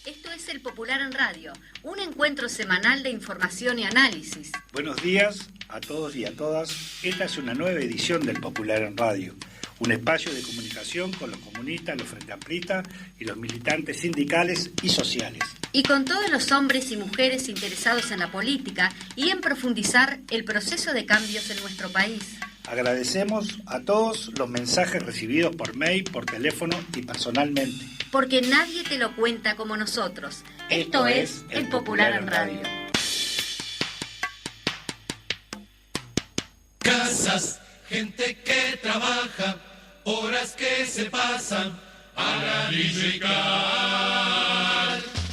Esto es El Popular en Radio, un encuentro semanal de información y análisis. Buenos días a todos y a todas. Esta es una nueva edición del Popular en Radio, un espacio de comunicación con los comunistas, los frente amplistas y los militantes sindicales y sociales. Y con todos los hombres y mujeres interesados en la política y en profundizar el proceso de cambios en nuestro país. Agradecemos a todos los mensajes recibidos por mail, por teléfono y personalmente. Porque nadie te lo cuenta como nosotros. Esto es El Popular en Radio. Casas, gente que trabaja, horas que se pasan para llegar.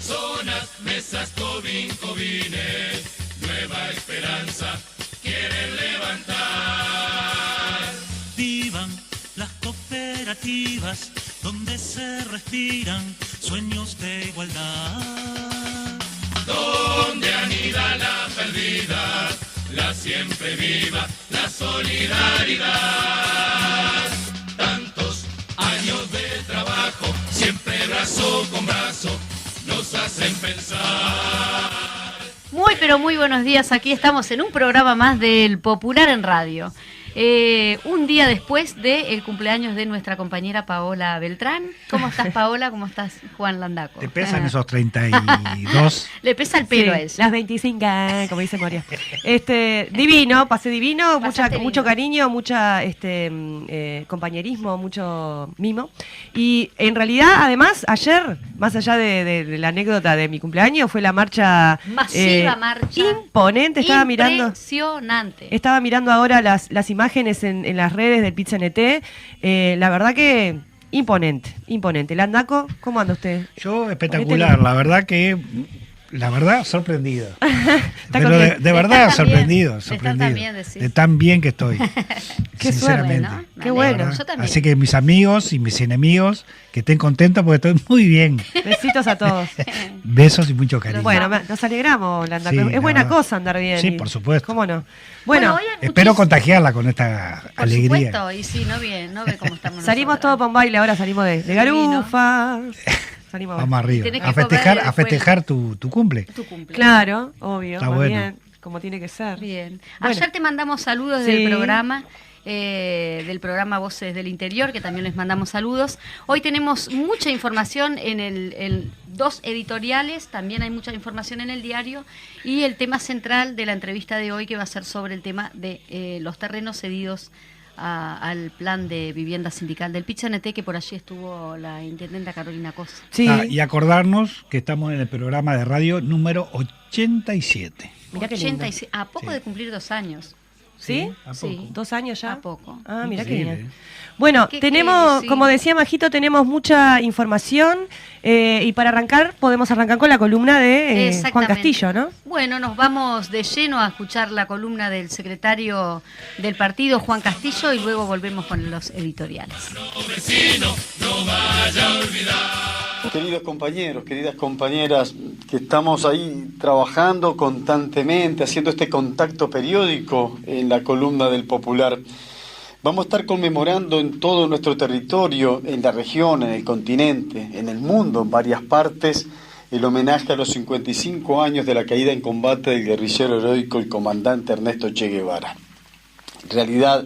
Zonas, mesas, cobines, nueva esperanza quieren levantar. Vivan las cooperativas donde se respiran sueños de igualdad. Donde anida la perdida, la siempre viva, la solidaridad. Tantos años de trabajo, siempre brazo con brazo, nos hacen pensar. Muy pero muy buenos días, aquí estamos en un programa más del Popular en Radio. Un día después del cumpleaños de nuestra compañera Paola Beltrán. ¿Cómo estás, Paola? ¿Cómo estás, Juan Landaco? ¿Te pesan esos 32? Le pesa el pelo a él. Las 25, como dice Moria. Divino, pasé divino, mucho cariño, mucha compañerismo, mucho mimo. Y en realidad, además, ayer, más allá de la anécdota de mi cumpleaños, fue la marcha masiva, marcha imponente. Impresionante. Estaba mirando ahora las imágenes en las redes del PIT-CNT. La verdad que imponente. Landaco, ¿cómo anda usted? Yo espectacular, la verdad sorprendido. Pero de verdad sorprendido de tan bien que estoy. Qué sinceramente. Suerte, ¿no? Qué bueno. Yo también. Así que mis amigos y mis enemigos que estén contentos porque estoy muy bien. Besitos a todos. Besos y mucho cariño. Bueno, nos alegramos, Landaco. Sí, es buena cosa andar bien. Sí, por supuesto. ¿Cómo no? Bueno, espero contagiarla con esta alegría. Por supuesto, y sí, no ve cómo estamos. Salimos todos para un baile, ahora salimos de garufas. Vamos arriba, a festejar tu cumple. Claro, obvio. Está bueno. Bien, como tiene que ser. Bien. Bueno. Ayer te mandamos saludos del programa Voces del Interior, que también les mandamos saludos. Hoy tenemos mucha información en dos editoriales, también hay mucha información en el diario, y el tema central de la entrevista de hoy que va a ser sobre el tema de los terrenos cedidos al plan de vivienda sindical del PIT-CNT, que por allí estuvo la intendenta Carolina Cosa. Sí. Y acordarnos que estamos en el programa de radio número 87. Mirá qué lindo. A poco de cumplir 2 años. ¿Sí? ¿A poco? Sí. 2 años ya. A poco. Ah, mira qué Increíble. bien. Bueno, tenemos, como decía Majito, tenemos mucha información y para arrancar, podemos arrancar con la columna de Juan Castillo, ¿no? Bueno, nos vamos de lleno a escuchar la columna del secretario del partido, Juan Castillo, y luego volvemos con los editoriales. Queridos compañeros, queridas compañeras, que estamos ahí trabajando constantemente, haciendo este contacto periódico en la columna del Popular. Vamos a estar conmemorando en todo nuestro territorio, en la región, en el continente, en el mundo, en varias partes, el homenaje a los 55 años de la caída en combate del guerrillero heroico, el comandante Ernesto Che Guevara. En realidad,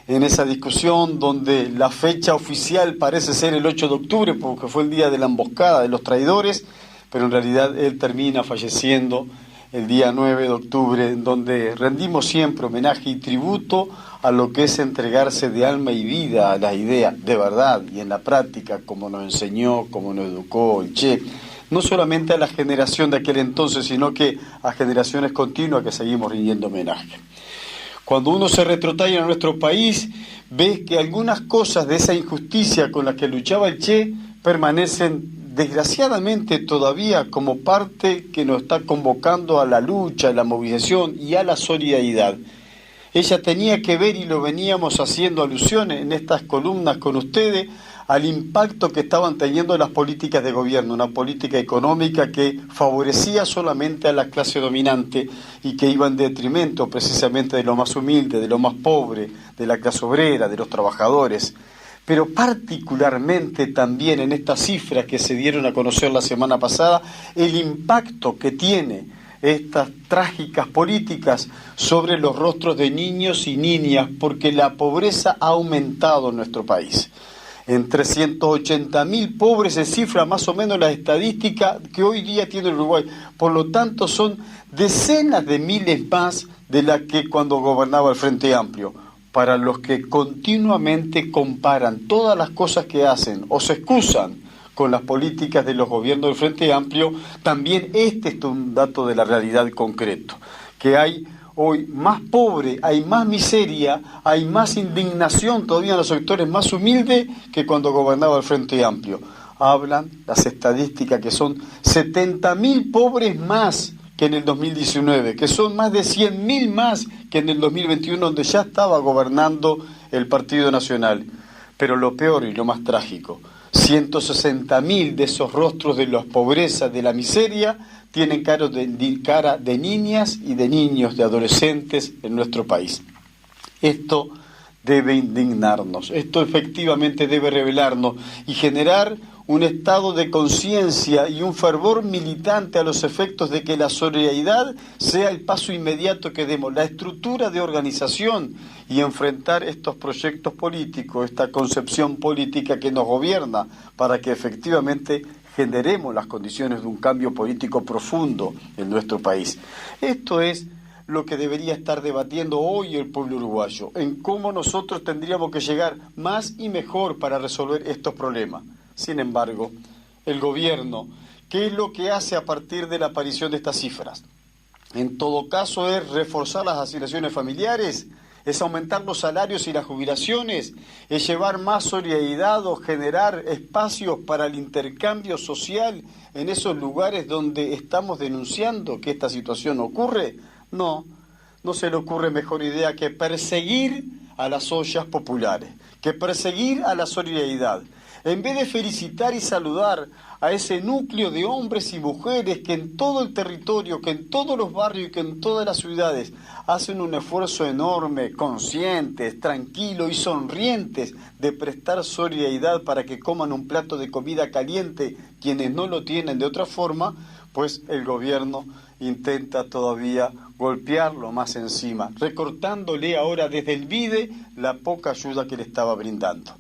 en esa discusión donde la fecha oficial parece ser el 8 de octubre, porque fue el día de la emboscada de los traidores, pero en realidad él termina falleciendo el día 9 de octubre, en donde rendimos siempre homenaje y tributo a lo que es entregarse de alma y vida a las ideas de verdad y en la práctica, como nos enseñó, como nos educó el Che, no solamente a la generación de aquel entonces, sino que a generaciones continuas que seguimos rindiendo homenaje. Cuando uno se retrotrae a nuestro país, ve que algunas cosas de esa injusticia con la que luchaba el Che permanecen desgraciadamente todavía como parte que nos está convocando a la lucha, a la movilización y a la solidaridad. Ella tenía que ver, y lo veníamos haciendo alusiones en estas columnas con ustedes, al impacto que estaban teniendo las políticas de gobierno, una política económica que favorecía solamente a la clase dominante y que iba en detrimento precisamente de lo más humilde, de lo más pobre, de la clase obrera, de los trabajadores. pero particularmente también en estas cifras que se dieron a conocer la semana pasada, el impacto que tiene estas trágicas políticas sobre los rostros de niños y niñas, porque la pobreza ha aumentado en nuestro país. En 380.000 pobres se cifra más o menos la estadística que hoy día tiene el Uruguay. Por lo tanto, son decenas de miles más de las que cuando gobernaba el Frente Amplio. Para los que continuamente comparan todas las cosas que hacen o se excusan con las políticas de los gobiernos del Frente Amplio, también este es un dato de la realidad concreto, que hay hoy más pobre, hay más miseria, hay más indignación todavía en los sectores más humildes que cuando gobernaba el Frente Amplio. Hablan las estadísticas que son 70.000 pobres más que en el 2019, que son más de 100.000 más que en el 2021, donde ya estaba gobernando el Partido Nacional. Pero lo peor y lo más trágico, 160.000 de esos rostros de la pobreza, de la miseria, tienen cara de niñas y de niños, de adolescentes en nuestro país. Esto debe indignarnos, esto efectivamente debe revelarnos y generar un estado de conciencia y un fervor militante a los efectos de que la solidaridad sea el paso inmediato que demos, la estructura de organización y enfrentar estos proyectos políticos, esta concepción política que nos gobierna, para que efectivamente generemos las condiciones de un cambio político profundo en nuestro país. Esto es lo que debería estar debatiendo hoy el pueblo uruguayo, en cómo nosotros tendríamos que llegar más y mejor para resolver estos problemas. Sin embargo, el gobierno, ¿qué es lo que hace a partir de la aparición de estas cifras? En todo caso es reforzar las asignaciones familiares, es aumentar los salarios y las jubilaciones, es llevar más solidaridad o generar espacios para el intercambio social en esos lugares donde estamos denunciando que esta situación ocurre. No se le ocurre mejor idea que perseguir a las ollas populares, que perseguir a la solidaridad. En vez de felicitar y saludar a ese núcleo de hombres y mujeres que en todo el territorio, que en todos los barrios y que en todas las ciudades hacen un esfuerzo enorme, conscientes, tranquilos y sonrientes de prestar solidaridad para que coman un plato de comida caliente quienes no lo tienen de otra forma, pues el gobierno intenta todavía golpearlo más encima, recortándole ahora desde el BIDE la poca ayuda que le estaba brindando.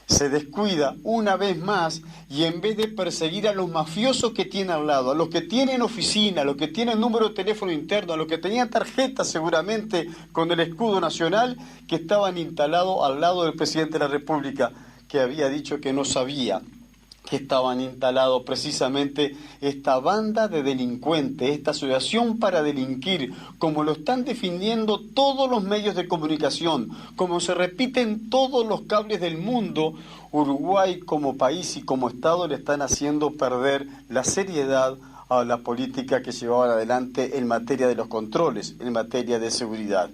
Se descuida una vez más y en vez de perseguir a los mafiosos que tiene al lado, a los que tienen oficina, a los que tienen número de teléfono interno, a los que tenían tarjetas seguramente con el escudo nacional, que estaban instalados al lado del presidente de la República, que había dicho que no sabía que estaban instalados precisamente esta banda de delincuentes, esta asociación para delinquir, como lo están definiendo todos los medios de comunicación, como se repiten todos los cables del mundo. Uruguay como país y como Estado le están haciendo perder la seriedad a la política que llevaban adelante en materia de los controles, en materia de seguridad.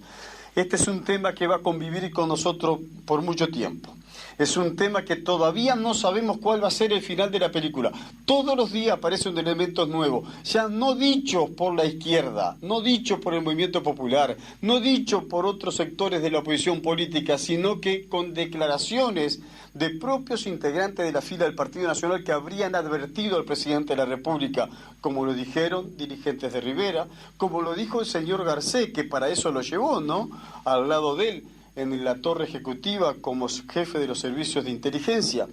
Este es un tema que va a convivir con nosotros por mucho tiempo. Es un tema que todavía no sabemos cuál va a ser el final de la película. Todos los días aparecen elementos nuevos, ya no dichos por la izquierda, no dichos por el movimiento popular, no dichos por otros sectores de la oposición política, sino que con declaraciones de propios integrantes de la fila del Partido Nacional que habrían advertido al presidente de la República, como lo dijeron dirigentes de Rivera, como lo dijo el señor Garcés, que para eso lo llevó, ¿no?, al lado de él, en la torre ejecutiva como jefe de los servicios de inteligencia.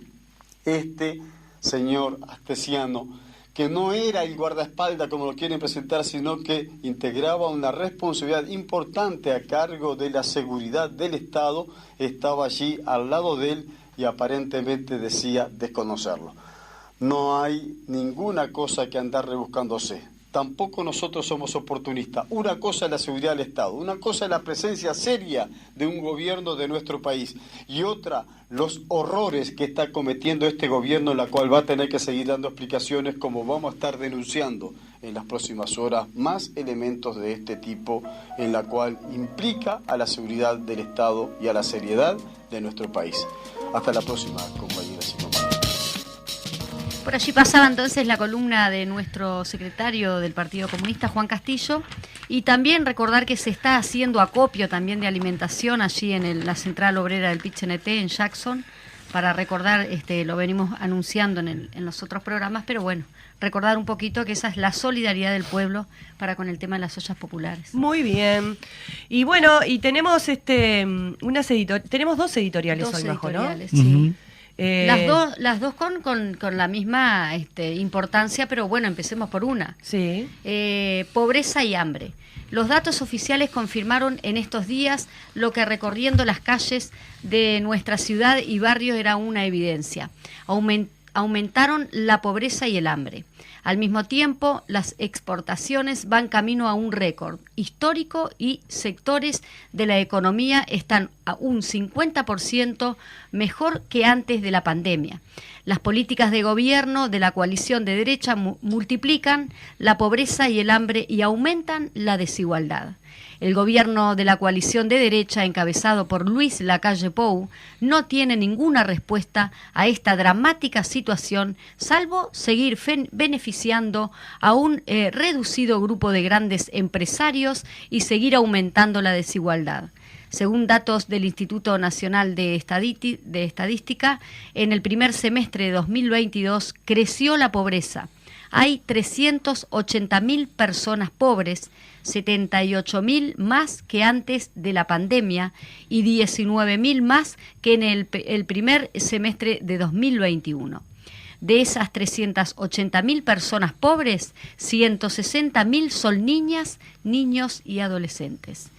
Este señor Astesiano, que no era el guardaespaldas como lo quieren presentar, sino que integraba una responsabilidad importante a cargo de la seguridad del Estado, estaba allí al lado de él y aparentemente decía desconocerlo. No hay ninguna cosa que andar rebuscándose. Tampoco nosotros somos oportunistas. Una cosa es la seguridad del Estado, una cosa es la presencia seria de un gobierno de nuestro país y otra, los horrores que está cometiendo este gobierno, en la cual va a tener que seguir dando explicaciones, como vamos a estar denunciando en las próximas horas más elementos de este tipo, en la cual implica a la seguridad del Estado y a la seriedad de nuestro país. Hasta la próxima, compañeras y compañeros. Por allí pasaba entonces la columna de nuestro secretario del Partido Comunista, Juan Castillo, y también recordar que se está haciendo acopio también de alimentación allí en la central obrera del PIT-CNT en Jackson, para recordar, lo venimos anunciando en los otros programas, pero bueno, recordar un poquito que esa es la solidaridad del pueblo para con el tema de las ollas populares. Muy bien. Y bueno, y tenemos tenemos dos editoriales hoy, Majo, ¿no? Sí. Las dos con la misma importancia, pero bueno, empecemos por una. Sí. Pobreza y hambre. Los datos oficiales confirmaron en estos días lo que recorriendo las calles de nuestra ciudad y barrios era una evidencia. Aumentaron la pobreza y el hambre. Al mismo tiempo, las exportaciones van camino a un récord histórico y sectores de la economía están a un 50% mejor que antes de la pandemia. Las políticas de gobierno de la coalición de derecha multiplican la pobreza y el hambre y aumentan la desigualdad. El gobierno de la coalición de derecha, encabezado por Luis Lacalle Pou, no tiene ninguna respuesta a esta dramática situación, salvo seguir beneficiando a un reducido grupo de grandes empresarios y seguir aumentando la desigualdad. Según datos del Instituto Nacional de Estadística, en el primer semestre de 2022 creció la pobreza. Hay 380.000 personas pobres, 78.000 más que antes de la pandemia y 19.000 más que en el primer semestre de 2021. De esas 380.000 personas pobres, 160.000 son niñas, niños y adolescentes.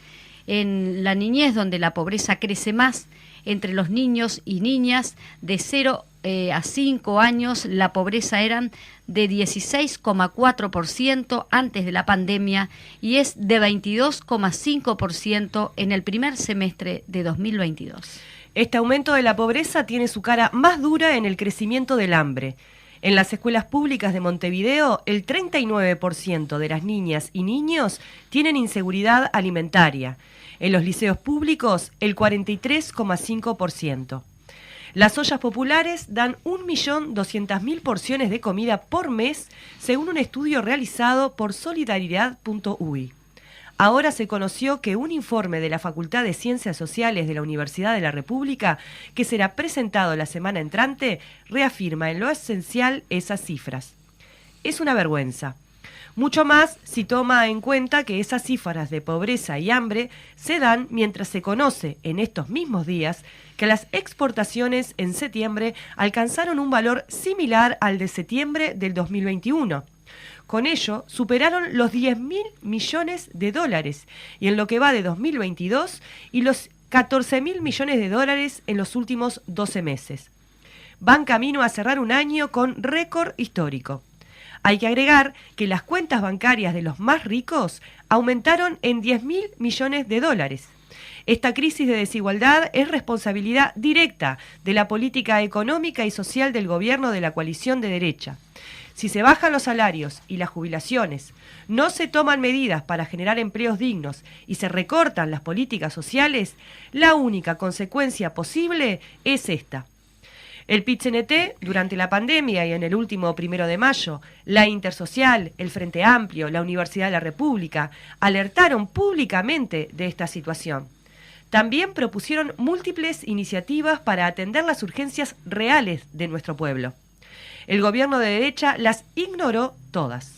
En la niñez, donde la pobreza crece más, entre los niños y niñas de 0 a 5 años, la pobreza eran de 16,4% antes de la pandemia y es de 22,5% en el primer semestre de 2022. Este aumento de la pobreza tiene su cara más dura en el crecimiento del hambre. En las escuelas públicas de Montevideo, el 39% de las niñas y niños tienen inseguridad alimentaria. En los liceos públicos, el 43,5%. Las ollas populares dan 1.200.000 porciones de comida por mes, según un estudio realizado por solidaridad.ui. Ahora se conoció que un informe de la Facultad de Ciencias Sociales de la Universidad de la República, que será presentado la semana entrante, reafirma en lo esencial esas cifras. Es una vergüenza. Mucho más si toma en cuenta que esas cifras de pobreza y hambre se dan mientras se conoce en estos mismos días que las exportaciones en septiembre alcanzaron un valor similar al de septiembre del 2021. Con ello, superaron los 10.000 millones de dólares y en lo que va de 2022 y los 14.000 millones de dólares en los últimos 12 meses. Van camino a cerrar un año con récord histórico. Hay que agregar que las cuentas bancarias de los más ricos aumentaron en 10.000 millones de dólares. Esta crisis de desigualdad es responsabilidad directa de la política económica y social del gobierno de la coalición de derecha. Si se bajan los salarios y las jubilaciones, no se toman medidas para generar empleos dignos y se recortan las políticas sociales, la única consecuencia posible es esta. El PIT-CNT, durante la pandemia y en el último 1 de mayo, la Intersocial, el Frente Amplio, la Universidad de la República, alertaron públicamente de esta situación. También propusieron múltiples iniciativas para atender las urgencias reales de nuestro pueblo. El gobierno de derecha las ignoró todas.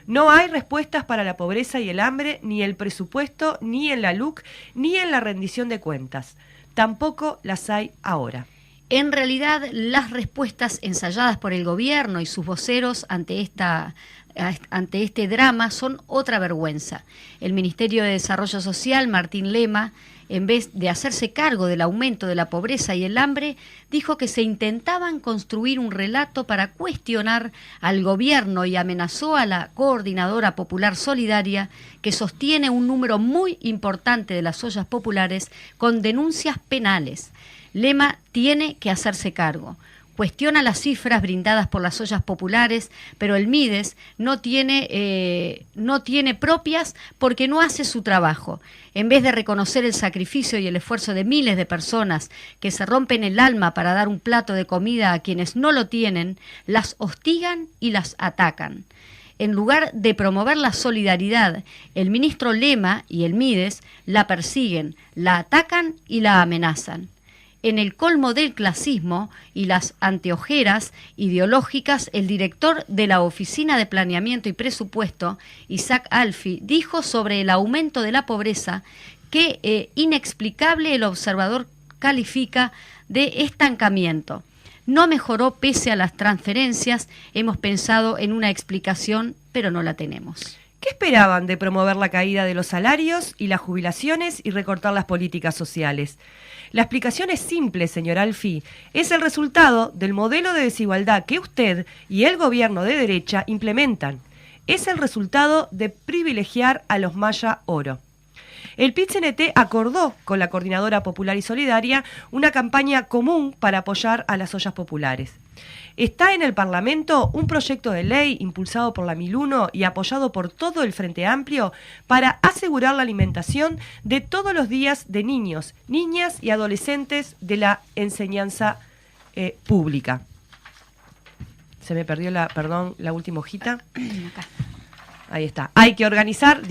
No hay respuestas para la pobreza y el hambre, ni el presupuesto, ni en la LUC, ni en la rendición de cuentas. Tampoco las hay ahora. En realidad, las respuestas ensayadas por el gobierno y sus voceros ante este drama son otra vergüenza. El Ministerio de Desarrollo Social, Martín Lema, en vez de hacerse cargo del aumento de la pobreza y el hambre, dijo que se intentaban construir un relato para cuestionar al gobierno y amenazó a la Coordinadora Popular Solidaria, que sostiene un número muy importante de las ollas populares, con denuncias penales. Lema tiene que hacerse cargo. Cuestiona las cifras brindadas por las ollas populares, pero el Mides no tiene propias porque no hace su trabajo. En vez de reconocer el sacrificio y el esfuerzo de miles de personas que se rompen el alma para dar un plato de comida a quienes no lo tienen, las hostigan y las atacan. En lugar de promover la solidaridad, el ministro Lema y el Mides la persiguen, la atacan y la amenazan. En el colmo del clasismo y las anteojeras ideológicas, el director de la Oficina de Planeamiento y Presupuesto, Isaac Alfi, dijo sobre el aumento de la pobreza que inexplicable el observador califica de estancamiento. No mejoró pese a las transferencias, hemos pensado en una explicación, pero no la tenemos. ¿Qué esperaban de promover la caída de los salarios y las jubilaciones y recortar las políticas sociales? La explicación es simple, señor Alfi. Es el resultado del modelo de desigualdad que usted y el gobierno de derecha implementan. Es el resultado de privilegiar a los Maya Oro. El PIT-CNT acordó con la Coordinadora Popular y Solidaria una campaña común para apoyar a las ollas populares. Está en el Parlamento un proyecto de ley impulsado por la MIL1 y apoyado por todo el Frente Amplio para asegurar la alimentación de todos los días de niños, niñas y adolescentes de la enseñanza pública. Se me perdió la última hojita. Ahí está. Hay que organizar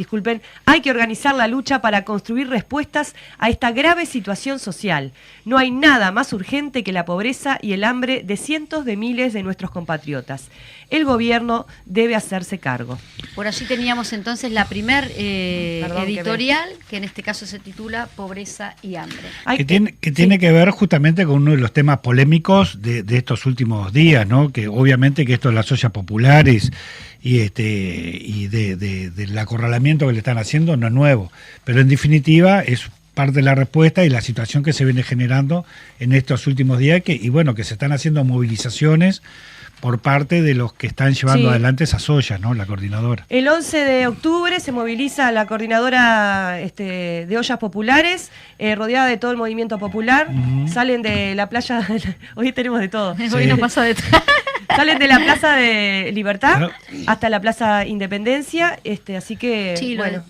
la lucha para construir respuestas a esta grave situación social. No hay nada más urgente que la pobreza y el hambre de cientos de miles de nuestros compatriotas. El gobierno debe hacerse cargo. Por allí teníamos entonces la primer editorial, que en este caso se titula Pobreza y Hambre. Que tiene que ver justamente con uno de los temas polémicos de estos últimos días, ¿no? Que obviamente que esto de las ollas populares y del acorralamiento que le están haciendo no es nuevo, pero en definitiva es parte de la respuesta y la situación que se viene generando en estos últimos días que se están haciendo movilizaciones por parte de los que están llevando adelante esas ollas, ¿no? La coordinadora. El 11 de octubre se moviliza la coordinadora de ollas populares, rodeada de todo el movimiento popular. Salen de la playa, hoy tenemos de todo. Hoy nos pasa de todo. Salen de la Plaza de Libertad hasta la Plaza Independencia, así que,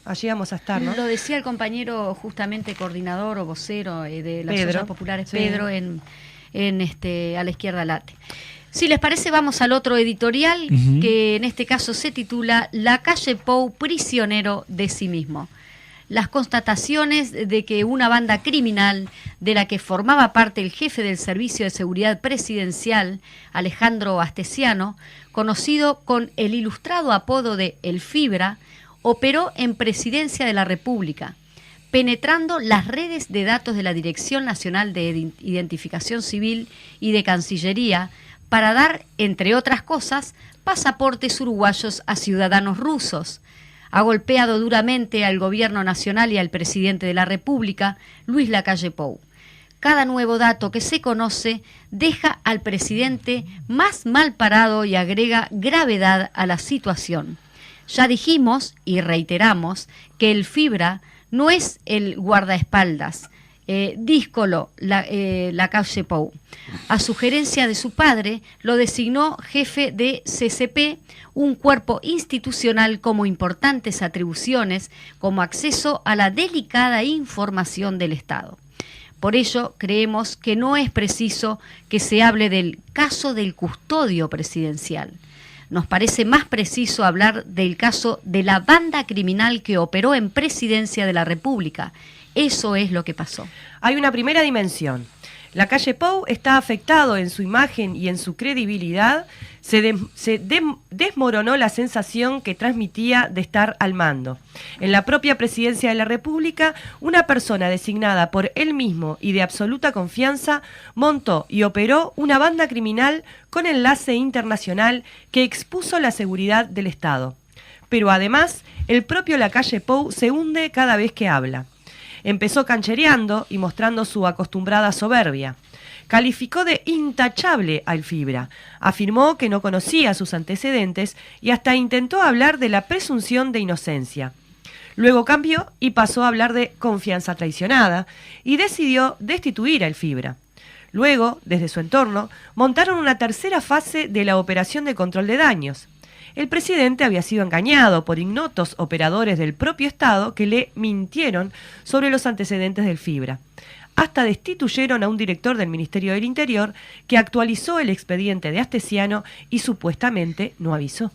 allí vamos a estar, ¿no? Lo decía el compañero justamente coordinador o vocero de las ollas populares, Pedro, a la izquierda late. Si les parece, vamos al otro editorial, que en este caso se titula La calle Pou, prisionero de sí mismo. Las constataciones de que una banda criminal de la que formaba parte el jefe del Servicio de Seguridad Presidencial, Alejandro Astesiano, conocido con el ilustrado apodo de El Fibra, operó en Presidencia de la República, penetrando las redes de datos de la Dirección Nacional de Identificación Civil y de Cancillería para dar, entre otras cosas, pasaportes uruguayos a ciudadanos rusos. Ha golpeado duramente al gobierno nacional y al presidente de la República, Luis Lacalle Pou. Cada nuevo dato que se conoce deja al presidente más mal parado y agrega gravedad a la situación. Ya dijimos y reiteramos que el Fibra no es el guardaespaldas, díscolo Lacalle Pou. A sugerencia de su padre, lo designó jefe de CCP, un cuerpo institucional como importantes atribuciones, como acceso a la delicada información del Estado. Por ello, creemos que no es preciso que se hable del caso del custodio presidencial. Nos parece más preciso hablar del caso de la banda criminal que operó en Presidencia de la República. Eso es lo que pasó. Hay una primera dimensión. Lacalle Pou está afectado en su imagen y en su credibilidad. Se desmoronó la sensación que transmitía de estar al mando. En la propia Presidencia de la República, una persona designada por él mismo y de absoluta confianza montó y operó una banda criminal con enlace internacional que expuso la seguridad del Estado. Pero además, el propio Lacalle Pou se hunde cada vez que habla. Empezó canchereando y mostrando su acostumbrada soberbia. Calificó de intachable al Fibra, afirmó que no conocía sus antecedentes y hasta intentó hablar de la presunción de inocencia. Luego cambió y pasó a hablar de confianza traicionada y decidió destituir al Fibra. Luego, desde su entorno, montaron una tercera fase de la operación de control de daños. El presidente había sido engañado por ignotos operadores del propio Estado que le mintieron sobre los antecedentes del Fibra. Hasta destituyeron a un director del Ministerio del Interior que actualizó el expediente de Astesiano y supuestamente no avisó.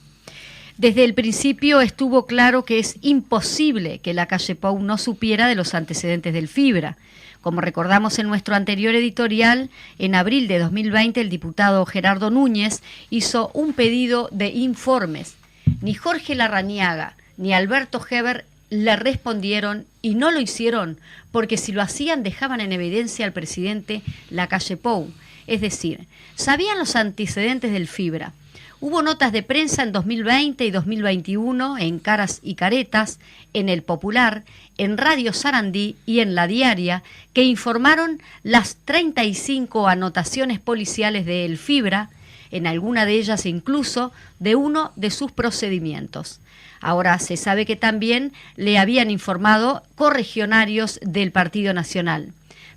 Desde el principio estuvo claro que es imposible que la calle Pou no supiera de los antecedentes del Fibra. Como recordamos en nuestro anterior editorial, en abril de 2020 el diputado Gerardo Núñez hizo un pedido de informes. Ni Jorge Larrañaga ni Alberto Heber le respondieron y no lo hicieron porque si lo hacían dejaban en evidencia al presidente la calle Pou. Es decir, sabían los antecedentes del Fibra. Hubo notas de prensa en 2020 y 2021 en Caras y Caretas, en El Popular, en Radio Sarandí y en La Diaria, que informaron las 35 anotaciones policiales de El Fibra, en alguna de ellas incluso de uno de sus procedimientos. Ahora se sabe que también le habían informado corregionarios del Partido Nacional.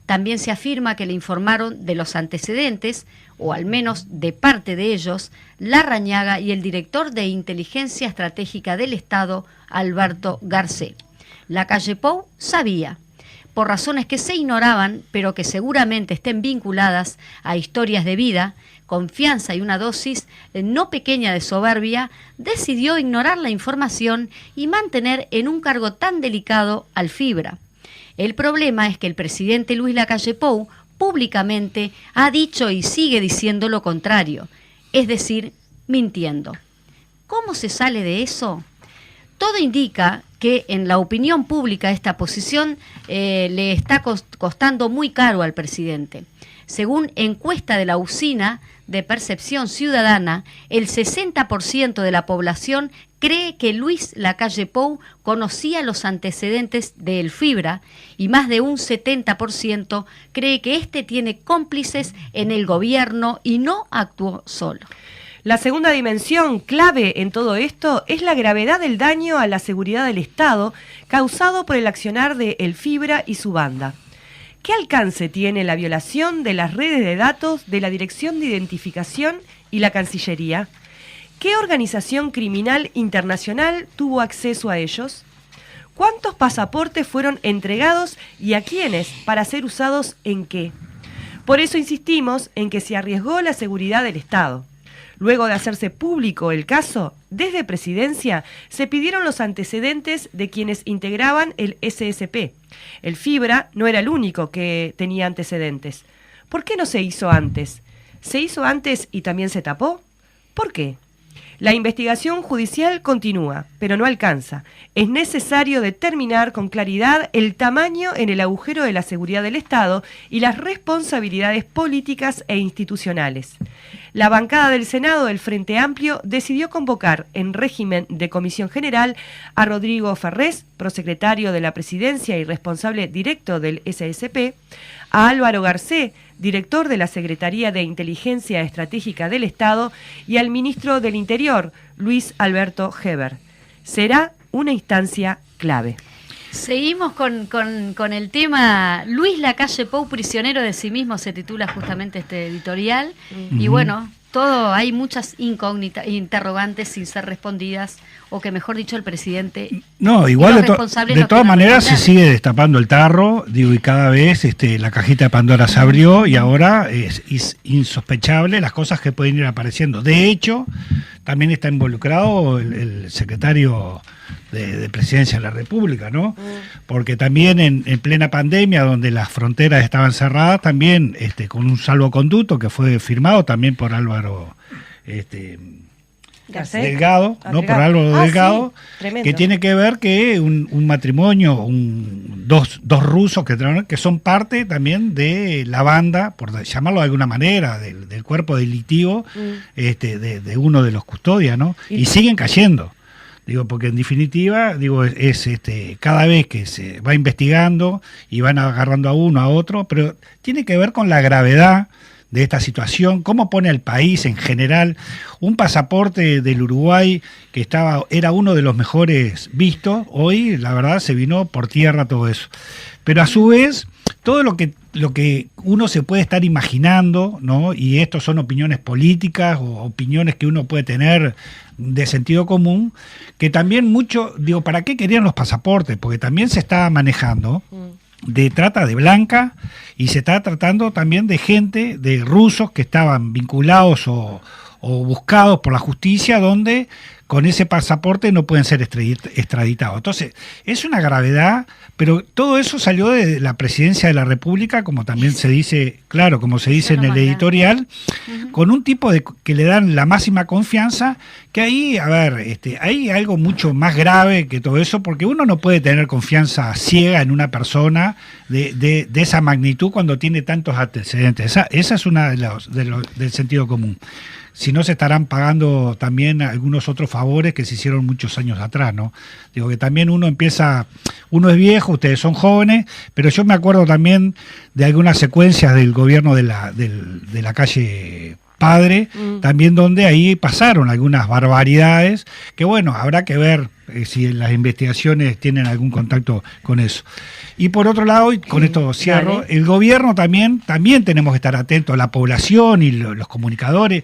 También se afirma que le informaron de los antecedentes, o al menos de parte de ellos, Larrañaga y el director de Inteligencia Estratégica del Estado, Alberto Garcé. La calle Pou sabía, por razones que se ignoraban, pero que seguramente estén vinculadas a historias de vida, confianza y una dosis no pequeña de soberbia, decidió ignorar la información y mantener en un cargo tan delicado al Fibra. El problema es que el presidente Luis Lacalle Pou públicamente ha dicho y sigue diciendo lo contrario, es decir, mintiendo. ¿Cómo se sale de eso? Todo indica que en la opinión pública esta posición le está costando muy caro al presidente. Según encuesta de la Usina de Percepción Ciudadana, el 60% de la población cree que Luis Lacalle Pou conocía los antecedentes de El Fibra y más de un 70% cree que éste tiene cómplices en el gobierno y no actuó solo. La segunda dimensión clave en todo esto es la gravedad del daño a la seguridad del Estado causado por el accionar de El Fibra y su banda. ¿Qué alcance tiene la violación de las redes de datos de la Dirección de Identificación y la Cancillería? ¿Qué organización criminal internacional tuvo acceso a ellos? ¿Cuántos pasaportes fueron entregados y a quiénes para ser usados en qué? Por eso insistimos en que se arriesgó la seguridad del Estado. Luego de hacerse público el caso, desde Presidencia se pidieron los antecedentes de quienes integraban el SSP. El Fibra no era el único que tenía antecedentes. ¿Por qué no se hizo antes? ¿Se hizo antes y también se tapó? ¿Por qué? La investigación judicial continúa, pero no alcanza. Es necesario determinar con claridad el tamaño en el agujero de la seguridad del Estado y las responsabilidades políticas e institucionales. La bancada del Senado del Frente Amplio decidió convocar en régimen de comisión general a Rodrigo Ferrés, prosecretario de la Presidencia y responsable directo del SSP, a Álvaro Garcé, director de la Secretaría de Inteligencia Estratégica del Estado, y al ministro del Interior, Luis Alberto Heber. Será una instancia clave. Seguimos con el tema Luis Lacalle Pou, prisionero de sí mismo, se titula justamente este editorial. Y bueno, hay muchas incógnitas, interrogantes sin ser respondidas, o que mejor dicho el presidente... No, igual de todas maneras se sigue destapando el tarro, digo, y cada vez la cajita de Pandora se abrió y ahora es insospechable las cosas que pueden ir apareciendo. De hecho, también está involucrado el secretario de Presidencia de la República, ¿no? Porque también en plena pandemia, donde las fronteras estaban cerradas, también con un salvoconducto que fue firmado también por Álvaro Delgado, ¿no? Por Álvaro Delgado, sí, que tiene que ver que un matrimonio, dos rusos que son parte también de la banda, por llamarlo de alguna manera, del cuerpo delictivo de uno de los custodias, ¿no? Y siguen cayendo. Digo, porque en definitiva, digo, es cada vez que se va investigando y van agarrando a uno, a otro, pero tiene que ver con la gravedad de esta situación, cómo pone al país en general. Un pasaporte del Uruguay que era uno de los mejores vistos, hoy la verdad se vino por tierra todo eso. Pero a su vez, todo lo que uno se puede estar imaginando, ¿no? Y estos son opiniones políticas o opiniones que uno puede tener de sentido común, que también digo, ¿para qué querían los pasaportes? Porque también se está manejando de trata de blanca y se está tratando también de gente, de rusos que estaban vinculados o buscados por la justicia, donde con ese pasaporte no pueden ser extraditados. Entonces, es una gravedad, pero todo eso salió de la Presidencia de la República, como también se dice, claro, como se dice en el editorial, con un tipo que le dan la máxima confianza, que ahí, a ver, hay algo mucho más grave que todo eso, porque uno no puede tener confianza ciega en una persona de esa magnitud cuando tiene tantos antecedentes. Esa es una del sentido común. Si no, se estarán pagando también algunos otros favores que se hicieron muchos años atrás, ¿no? Digo que también uno es viejo, ustedes son jóvenes, pero yo me acuerdo también de algunas secuencias del gobierno de la calle Padre, también donde ahí pasaron algunas barbaridades, que bueno, habrá que ver si las investigaciones tienen algún contacto con eso. Y por otro lado, y con esto cierro, el gobierno también tenemos que estar atentos a la población y los comunicadores.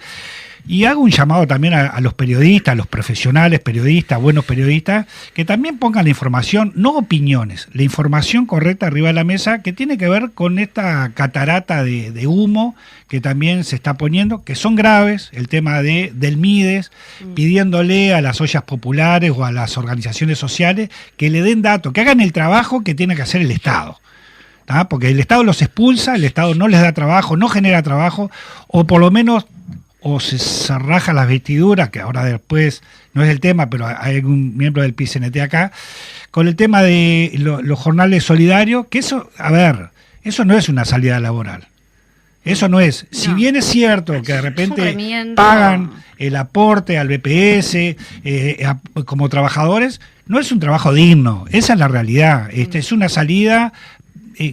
Y hago un llamado también a los periodistas, a los profesionales periodistas, buenos periodistas, que también pongan la información, no opiniones, la información correcta arriba de la mesa, que tiene que ver con esta catarata de humo que también se está poniendo, que son graves, el tema del Mides, pidiéndole a las ollas populares o a las organizaciones sociales que le den datos, que hagan el trabajo que tiene que hacer el Estado. ¿tá? Porque el Estado los expulsa, el Estado no les da trabajo, no genera trabajo, o por lo menos o se raja las vestiduras, que ahora después no es el tema, pero hay algún miembro del PCNT acá, con el tema de los jornales solidarios, que eso, a ver, eso no es una salida laboral. Eso no es. No. Si bien es cierto que de repente pagan el aporte al BPS como trabajadores, no es un trabajo digno. Esa es la realidad. Es una salida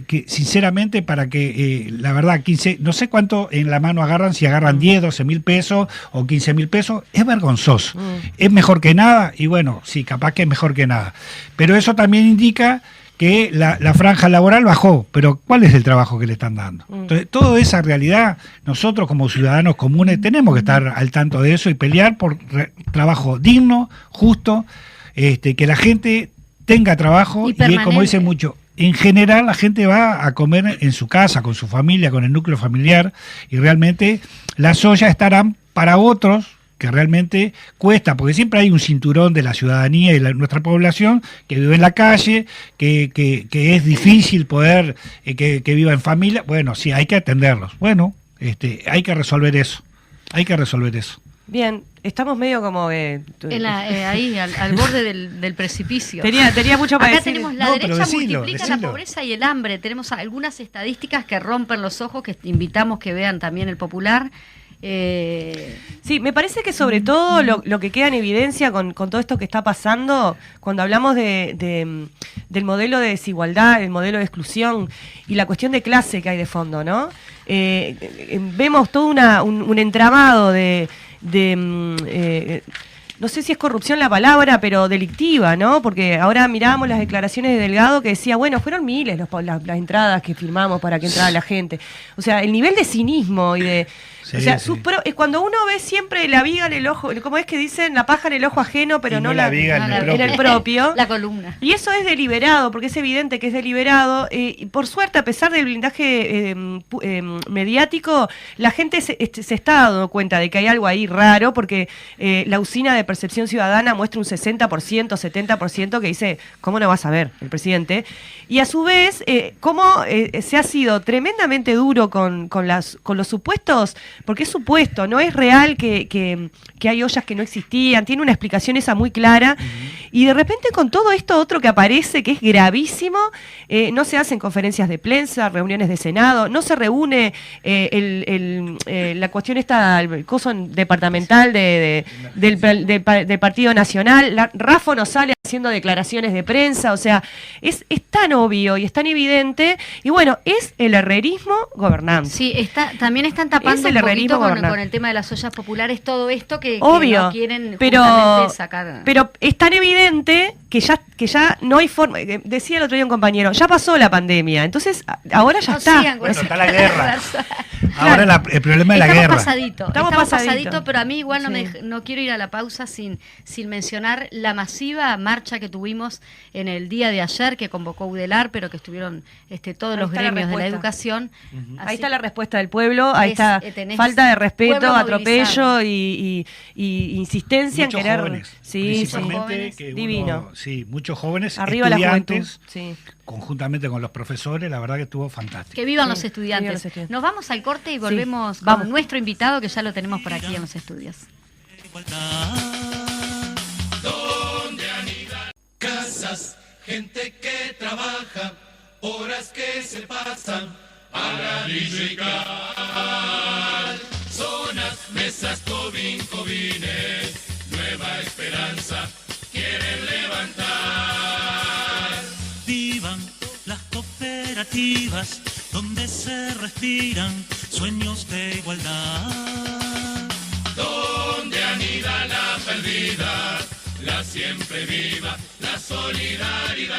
que sinceramente para que, la verdad, 15, no sé cuánto en la mano agarran, si agarran 10, 12 mil pesos o 15 mil pesos, es vergonzoso. ¿Es mejor que nada? Y bueno, sí, capaz que es mejor que nada. Pero eso también indica que la franja laboral bajó, pero ¿cuál es el trabajo que le están dando? Entonces, toda esa realidad, nosotros como ciudadanos comunes tenemos que estar al tanto de eso y pelear por trabajo digno, justo, que la gente tenga trabajo y como dicen mucho, en general la gente va a comer en su casa, con su familia, con el núcleo familiar, y realmente las ollas estarán para otros que realmente cuesta, porque siempre hay un cinturón de la ciudadanía y nuestra población que vive en la calle, que es difícil poder que viva en familia. Bueno, sí, hay que atenderlos. Bueno, hay que resolver eso. Bien, estamos medio como ahí, al borde del precipicio. Tenía mucho para Acá decir. tenemos la derecha multiplica la pobreza y el hambre. Tenemos algunas estadísticas que rompen los ojos, que invitamos que vean también el Popular. Sí, me parece que sobre todo lo que queda en evidencia con todo esto que está pasando, cuando hablamos del modelo de desigualdad, el modelo de exclusión y la cuestión de clase que hay de fondo, ¿no? Vemos todo un entramado no sé si es corrupción la palabra, pero delictiva, ¿no? Porque ahora mirábamos las declaraciones de Delgado que decía, bueno, fueron miles las entradas que firmamos para que entrara la gente. O sea, el nivel de cinismo y de... Sí, o sea, sí. es cuando uno ve siempre la viga en el ojo, ¿cómo es que dicen? La paja en el ojo ajeno, pero no la viga en el propio. La columna. Y eso es deliberado, porque es evidente que es deliberado. Y por suerte, a pesar del blindaje mediático, la gente se está dando cuenta de que hay algo ahí raro, porque la usina de percepción ciudadana muestra un 60%, 70% que dice, ¿cómo no vas a ver el presidente? Y a su vez, cómo se ha sido tremendamente duro con los supuestos, porque es supuesto, no es real que hay ollas que no existían, tiene una explicación esa muy clara, y de repente con todo esto otro que aparece, que es gravísimo, no se hacen conferencias de prensa, reuniones de Senado, no se reúne la cuestión esta, el coso departamental del Partido Nacional, Rafo no sale haciendo declaraciones de prensa, o sea, es tan obvio y es tan evidente, y bueno, es el herrerismo gobernante. Sí, también están tapando un poquito con el tema de las ollas populares todo esto que no quieren justamente sacar. Pero es tan evidente evidente que ya no hay forma. Decía el otro día un compañero, ya pasó la pandemia, entonces ahora ya No está. sigan con Bueno, ese- está la guerra. Claro. Ahora el problema es la Estamos guerra. Estamos pasadito. pasadito, pero a mí igual Sí. no quiero ir a la pausa sin mencionar la masiva marcha que tuvimos en el día de ayer, que convocó UDELAR, pero que estuvieron todos Ahí los está la gremios de la respuesta. educación. Ahí Así está la respuesta del pueblo, ahí es, está tenés falta de respeto, pueblo atropello movilizado. y insistencia Muchos en querer. jóvenes, Sí, principalmente, jóvenes, que divino. Sí, muchos jóvenes, Arriba la juventud. estudiantes, Sí. conjuntamente con los profesores, la verdad que estuvo fantástico. Que vivan Sí, los que estudiantes. vivan los estudiantes. Nos vamos al corte y volvemos vamos. con nuestro invitado, que ya lo tenemos por aquí en los estudios. Casas, gente que trabaja, horas que se pasan para edificar. Zonas, mesas, cobines, nueva esperanza quieren levantar. Vivan las cooperativas donde se respiran sueños de igualdad. Donde anida la perdida, la siempre viva, la solidaridad.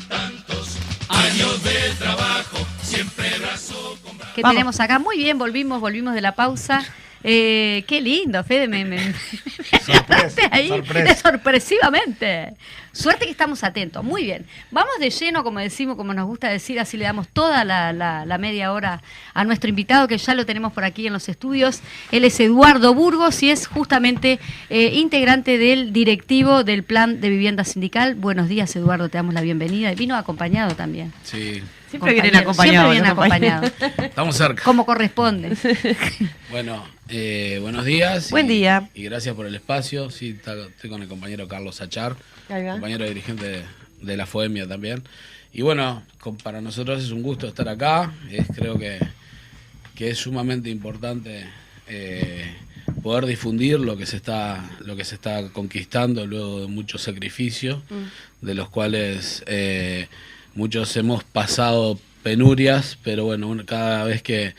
Tantos años de trabajo, siempre brazo con brazo. ¿Qué Vamos. tenemos acá? Muy bien, volvimos de la pausa. Qué lindo, Fede, Sorpresa, ahí sorpresa. sorpresivamente. Suerte que estamos atentos. Muy bien. Vamos de lleno, como decimos, como nos gusta decir, así le damos toda la media hora a nuestro invitado, que ya lo tenemos por aquí en los estudios. Él es Eduardo Burgos y es justamente integrante del directivo del Plan de Vivienda Sindical. Buenos días, Eduardo, te damos la bienvenida. Y vino acompañado también. Sí, Siempre vienen Compañeros, acompañados. Siempre vienen los compañeros. acompañados. estamos cerca. Como corresponde. Bueno, buenos días. Buen día. Y gracias por el espacio. Sí, estoy con el compañero Carlos Achar, Ahí va. compañero dirigente de la FOEMIA también. Y bueno, para nosotros es un gusto estar acá. Creo que es sumamente importante poder difundir lo que se está conquistando luego de muchos sacrificios, de los cuales muchos hemos pasado penurias, pero bueno, cada vez que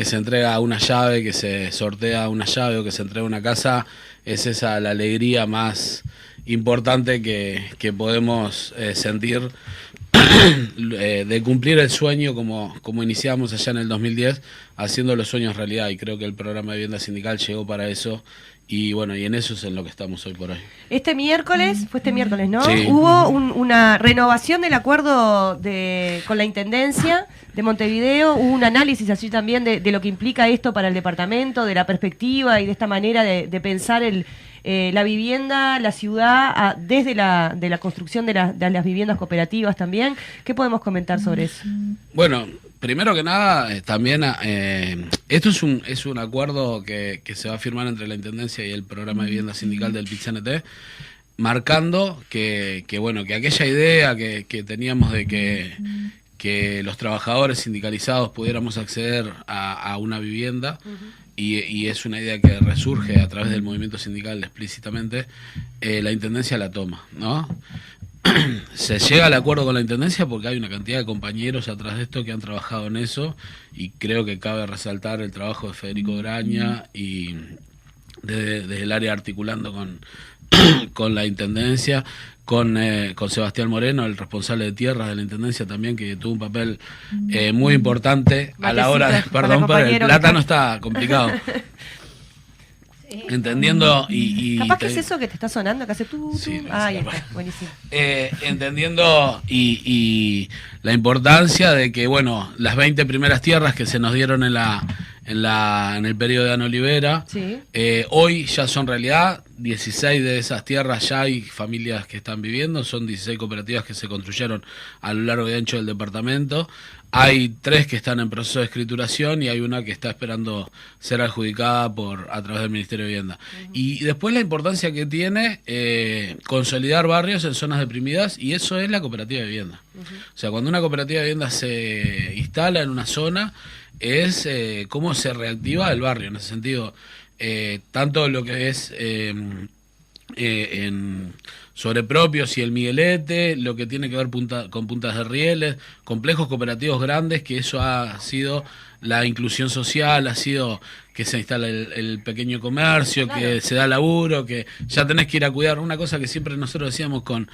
se entrega una llave, que se sortea una llave o que se entrega una casa, es esa la alegría más importante que podemos sentir de cumplir el sueño como iniciamos allá en el 2010, haciendo los sueños realidad, y creo que el programa de vivienda sindical llegó para eso. Y bueno, y en eso es en lo que estamos hoy por hoy. Este miércoles, fue este miércoles, ¿no? Sí. Hubo una renovación del acuerdo con la Intendencia de Montevideo, hubo un análisis así también de lo que implica esto para el departamento, de la perspectiva y de esta manera de pensar la vivienda, la ciudad, desde de la construcción de las viviendas cooperativas también. ¿Qué podemos comentar sobre eso? Bueno, primero que nada, también esto es un acuerdo que se va a firmar entre la Intendencia y el programa de vivienda sindical del PIT-CNT, marcando que aquella idea que teníamos de que los trabajadores sindicalizados pudiéramos acceder a una vivienda, y es una idea que resurge a través del movimiento sindical explícitamente, la Intendencia la toma, ¿no? Se llega al acuerdo con la Intendencia porque hay una cantidad de compañeros atrás de esto que han trabajado en eso, y creo que cabe resaltar el trabajo de Federico Graña y desde el área articulando con la Intendencia, con Sebastián Moreno, el responsable de tierras de la Intendencia también, que tuvo un papel muy importante a la hora de... Matecito, para Perdón, pero el compañero. plátano está complicado. Entendiendo y Capaz que es eso que te está sonando, que hace tú. Sí, Ahí sí, está, buenísimo. entendiendo y la importancia de que, bueno, las 20 primeras tierras que se nos dieron en el periodo de Ana Olivera, Sí. hoy ya son realidad. 16 de esas tierras ya hay familias que están viviendo, son 16 cooperativas que se construyeron a lo largo y ancho del departamento. Hay 3 que están en proceso de escrituración y hay una que está esperando ser adjudicada a través del Ministerio de Vivienda. Y después la importancia que tiene consolidar barrios en zonas deprimidas, y eso es la cooperativa de vivienda. O sea, cuando una cooperativa de vivienda se instala en una zona, es cómo se reactiva el barrio, en ese sentido. Tanto lo que es en Sobrepropios y el Miguelete, lo que tiene que ver con puntas de rieles, complejos cooperativos grandes, que eso ha sido la inclusión social, ha sido que se instala el pequeño comercio, claro, que se da laburo, que ya tenés que ir a cuidar. Una cosa que siempre nosotros decíamos con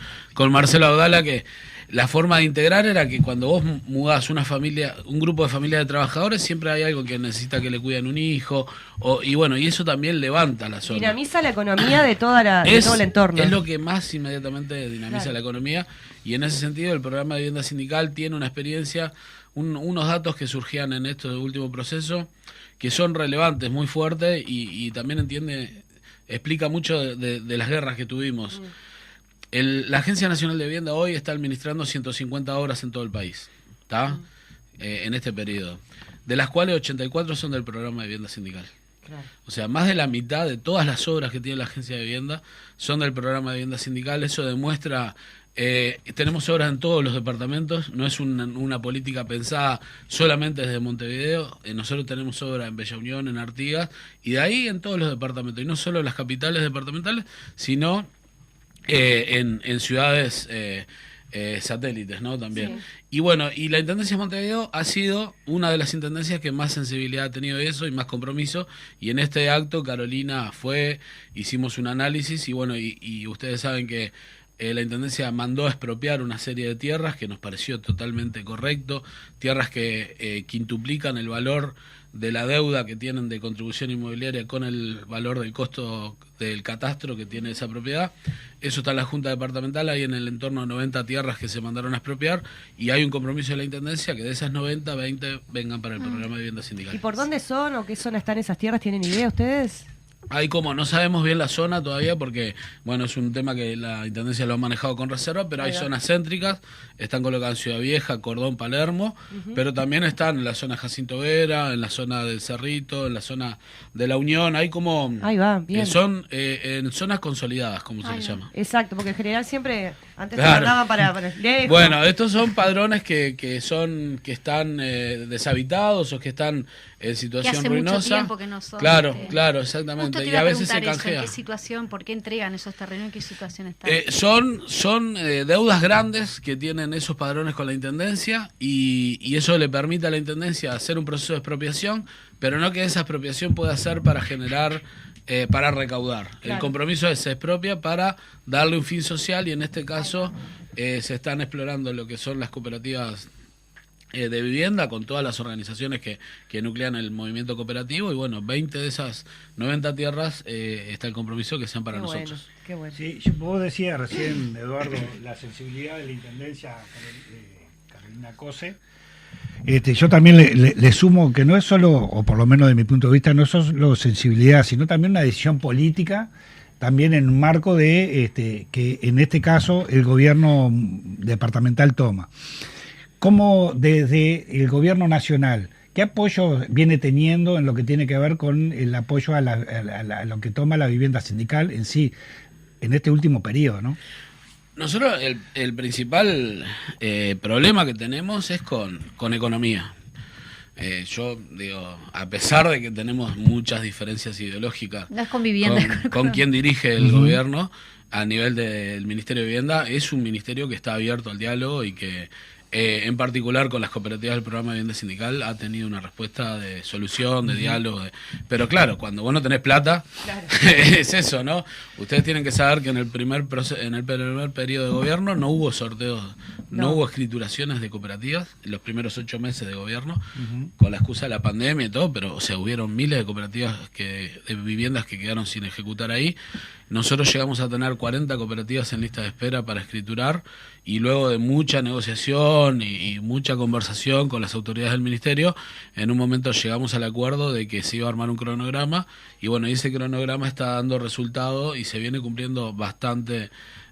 Marcelo Abdala, que la forma de integrar era que cuando vos mudás una familia, un grupo de familias de trabajadores, siempre hay algo que necesita que le cuiden un hijo, y bueno, y eso también levanta la zona. Dinamiza la economía de todo el entorno. Es lo que más inmediatamente dinamiza, claro, la economía, y en ese sentido el programa de vivienda sindical tiene una experiencia, unos datos que surgían en este último proceso, que son relevantes, muy fuertes, y también explica mucho de las guerras que tuvimos. La Agencia Nacional de Vivienda hoy está administrando 150 obras en todo el país, ¿está? En este periodo, de las cuales 84 son del programa de vivienda sindical. Claro. O sea, más de la mitad de todas las obras que tiene la Agencia de Vivienda son del programa de vivienda sindical. Eso demuestra, tenemos obras en todos los departamentos, no es una política pensada solamente desde Montevideo. Nosotros tenemos obras en Bella Unión, en Artigas, y de ahí en todos los departamentos, y no solo en las capitales departamentales, sino en ciudades satélites, ¿no? También. Sí. Y bueno, y la Intendencia de Montevideo ha sido una de las intendencias que más sensibilidad ha tenido eso y más compromiso, y en este acto Carolina hicimos un análisis, y bueno, y ustedes saben que la Intendencia mandó a expropiar una serie de tierras que nos pareció totalmente correcto, tierras que quintuplican el valor de la deuda que tienen de contribución inmobiliaria con el valor del costo del catastro que tiene esa propiedad. Eso está en la Junta Departamental, hay en el entorno 90 tierras que se mandaron a expropiar, y hay un compromiso de la Intendencia que de esas 90, 20 vengan para el programa de vivienda sindical. ¿Y por dónde son o qué zona están esas tierras? ¿Tienen idea ustedes? Hay como, no sabemos bien la zona todavía porque, bueno, es un tema que la Intendencia lo ha manejado con reserva, pero hay zonas céntricas, están colocadas en Ciudad Vieja, Cordón, Palermo, pero también están en la zona Jacinto Vera, en la zona del Cerrito, en la zona de La Unión, hay como... Ahí va, bien. Son en zonas consolidadas, como se les llama. Exacto, porque en general siempre, antes claro, se mandaban para lejos. Bueno, estos son padrones que están deshabitados o que están en situación que hace ruinosa. Mucho tiempo que no son, claro, exactamente. Justo te Y iba a veces se preguntar canjea. ¿En qué situación, por qué entregan esos terrenos, en qué situación están? Son deudas grandes que tienen esos padrones con la Intendencia, y eso le permite a la Intendencia hacer un proceso de expropiación, pero no que esa expropiación pueda ser para generar, para recaudar. Claro. El compromiso es se expropia para darle un fin social, y en este caso se están explorando lo que son las cooperativas de vivienda con todas las organizaciones que nuclean el movimiento cooperativo, y bueno, 20 de esas 90 tierras está el compromiso que sean para nosotros. Qué bueno. Sí, vos decías recién, Eduardo, la sensibilidad de la Intendencia Carolina Cose. Yo también le sumo que no es solo, o por lo menos de mi punto de vista, no es solo sensibilidad, sino también una decisión política, también en un marco de que en este caso el gobierno departamental toma. ¿Cómo desde el gobierno nacional, qué apoyo viene teniendo en lo que tiene que ver con el apoyo a lo que toma la vivienda sindical en sí, en este último periodo, ¿no? Nosotros el principal problema que tenemos es con economía. Yo digo, a pesar de que tenemos muchas diferencias ideológicas no es con vivienda, con quien dirige el gobierno, a nivel del Ministerio de Vivienda, es un ministerio que está abierto al diálogo y que en particular con las cooperativas del programa de vivienda sindical ha tenido una respuesta de solución, de diálogo, pero claro, cuando vos no tenés plata, claro, es eso, ¿no? Ustedes tienen que saber que en el primer periodo de gobierno no hubo sorteos, no hubo escrituraciones de cooperativas en los primeros 8 meses de gobierno, con la excusa de la pandemia y todo, pero o sea, hubieron miles de cooperativas de viviendas que quedaron sin ejecutar ahí. Nosotros llegamos a tener 40 cooperativas en lista de espera para escriturar, y luego de mucha negociación y mucha conversación con las autoridades del ministerio, en un momento llegamos al acuerdo de que se iba a armar un cronograma, y bueno, ese cronograma está dando resultado y se viene cumpliendo bastante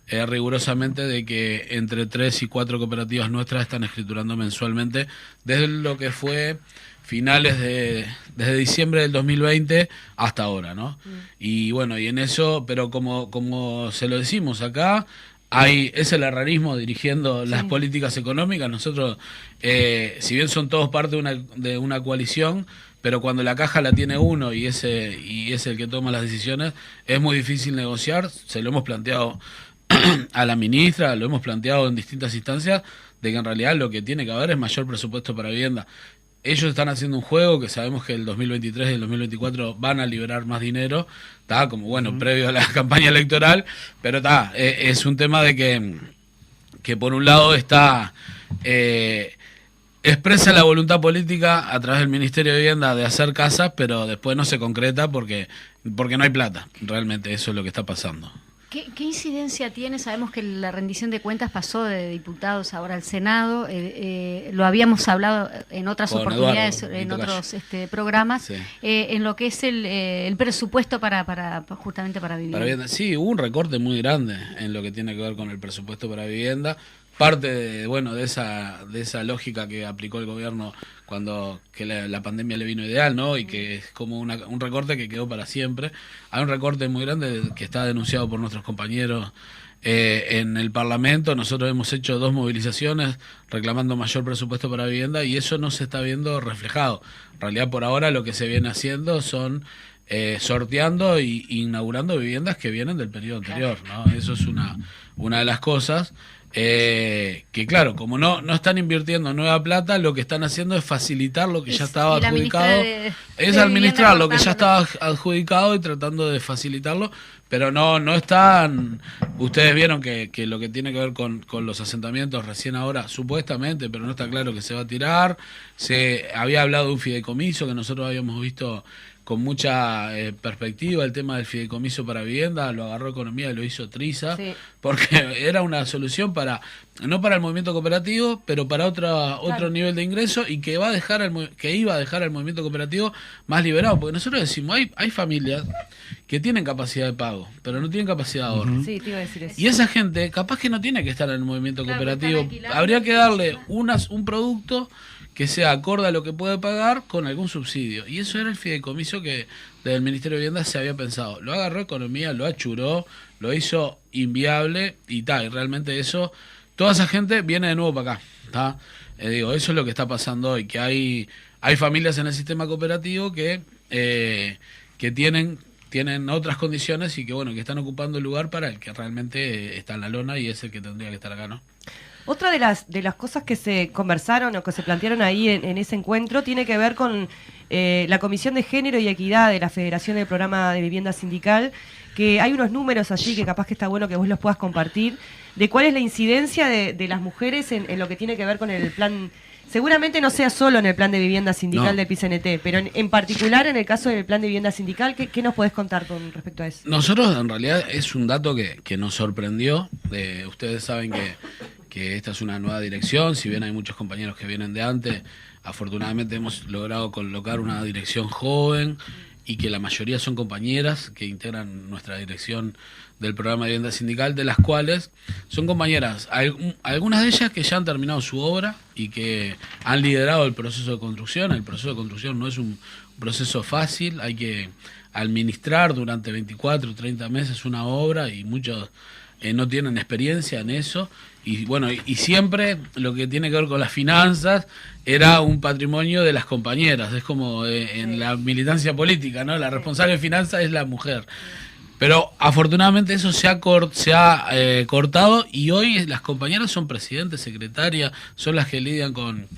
rigurosamente, de que entre 3 y 4 cooperativas nuestras están escriturando mensualmente desde lo que fue desde diciembre del 2020 hasta ahora, ¿no? Y bueno, y en eso, pero como se lo decimos acá, es el herrerismo dirigiendo las políticas económicas. Nosotros, si bien son todos parte de una coalición, pero cuando la caja la tiene uno y es el que toma las decisiones, es muy difícil negociar. Se lo hemos planteado a la ministra, lo hemos planteado en distintas instancias, de que en realidad lo que tiene que haber es mayor presupuesto para vivienda. ellos están haciendo un juego que sabemos que el 2023 y el 2024 van a liberar más dinero, está como bueno, previo a la campaña electoral, pero está, es un tema de que por un lado está expresa la voluntad política a través del Ministerio de Vivienda de hacer casas, pero después no se concreta porque no hay plata, realmente eso es lo que está pasando. ¿Qué incidencia tiene? Sabemos que la rendición de cuentas pasó de diputados ahora al Senado. Lo habíamos hablado en otras Con oportunidades, Eduardo, en otros programas, Sí. en lo que es el presupuesto justamente para vivienda. Para vivienda. Sí, hubo un recorte muy grande en lo que tiene que ver con el presupuesto para vivienda. Parte de esa lógica que aplicó el gobierno cuando que la pandemia le vino ideal, ¿no? Y que es como un recorte que quedó para siempre. Hay un recorte muy grande que está denunciado por nuestros compañeros en el Parlamento. Nosotros hemos hecho 2 movilizaciones reclamando mayor presupuesto para vivienda y eso no se está viendo reflejado. En realidad, por ahora lo que se viene haciendo son sorteando e inaugurando viviendas que vienen del periodo anterior, ¿no? Eso es una de las cosas. Que claro, como no están invirtiendo nueva plata, lo que están haciendo es facilitar lo que ya estaba adjudicado, es administrar lo que ya estaba adjudicado y tratando de facilitarlo, pero no están. Ustedes vieron que lo que tiene que ver con los asentamientos recién ahora, supuestamente, pero no está claro que se va a tirar. Se había hablado de un fideicomiso que nosotros habíamos visto con mucha perspectiva, el tema del fideicomiso para vivienda, lo agarró Economía y lo hizo Triza, sí, porque era una solución no para el movimiento cooperativo, pero para otro nivel de ingreso y que iba a dejar al movimiento cooperativo más liberado, porque nosotros decimos, hay familias que tienen capacidad de pago, pero no tienen capacidad de ahorro. Sí, te iba a decir eso. Y esa gente capaz que no tiene que estar en el movimiento cooperativo, habría que darle un producto que sea acorde a lo que puede pagar con algún subsidio. Y eso era el fideicomiso que del Ministerio de Vivienda se había pensado. Lo agarró Economía, lo achuró, lo hizo inviable y tal. Y realmente eso, toda esa gente viene de nuevo para acá. ¿Tá? Eso es lo que está pasando hoy, que hay familias en el sistema cooperativo que tienen otras condiciones y que están ocupando el lugar para el que realmente está en la lona y es el que tendría que estar acá, ¿no? Otra de las cosas que se conversaron o que se plantearon ahí en ese encuentro tiene que ver con la Comisión de Género y Equidad de la Federación del Programa de Vivienda Sindical, que hay unos números allí que capaz que está bueno que vos los puedas compartir, de cuál es la incidencia de las mujeres en lo que tiene que ver con el plan. Seguramente no sea solo en el plan de vivienda sindical del PICNT, pero en particular en el caso del plan de vivienda sindical, ¿qué nos podés contar con respecto a eso? Nosotros, en realidad, es un dato que nos sorprendió. Ustedes saben que esta es una nueva dirección, si bien hay muchos compañeros que vienen de antes, afortunadamente hemos logrado colocar una dirección joven y que la mayoría son compañeras que integran nuestra dirección del programa de vivienda sindical, de las cuales son compañeras, algunas de ellas que ya han terminado su obra y que han liderado el proceso de construcción. El proceso de construcción no es un proceso fácil, hay que administrar durante 24 o 30 meses una obra y muchos no tienen experiencia en eso. Y siempre lo que tiene que ver con las finanzas era un patrimonio de las compañeras, es como en la militancia política, ¿no? La responsable de finanzas es la mujer. Pero afortunadamente eso se ha cortado y hoy las compañeras son presidentes, secretarias, son las que lidian con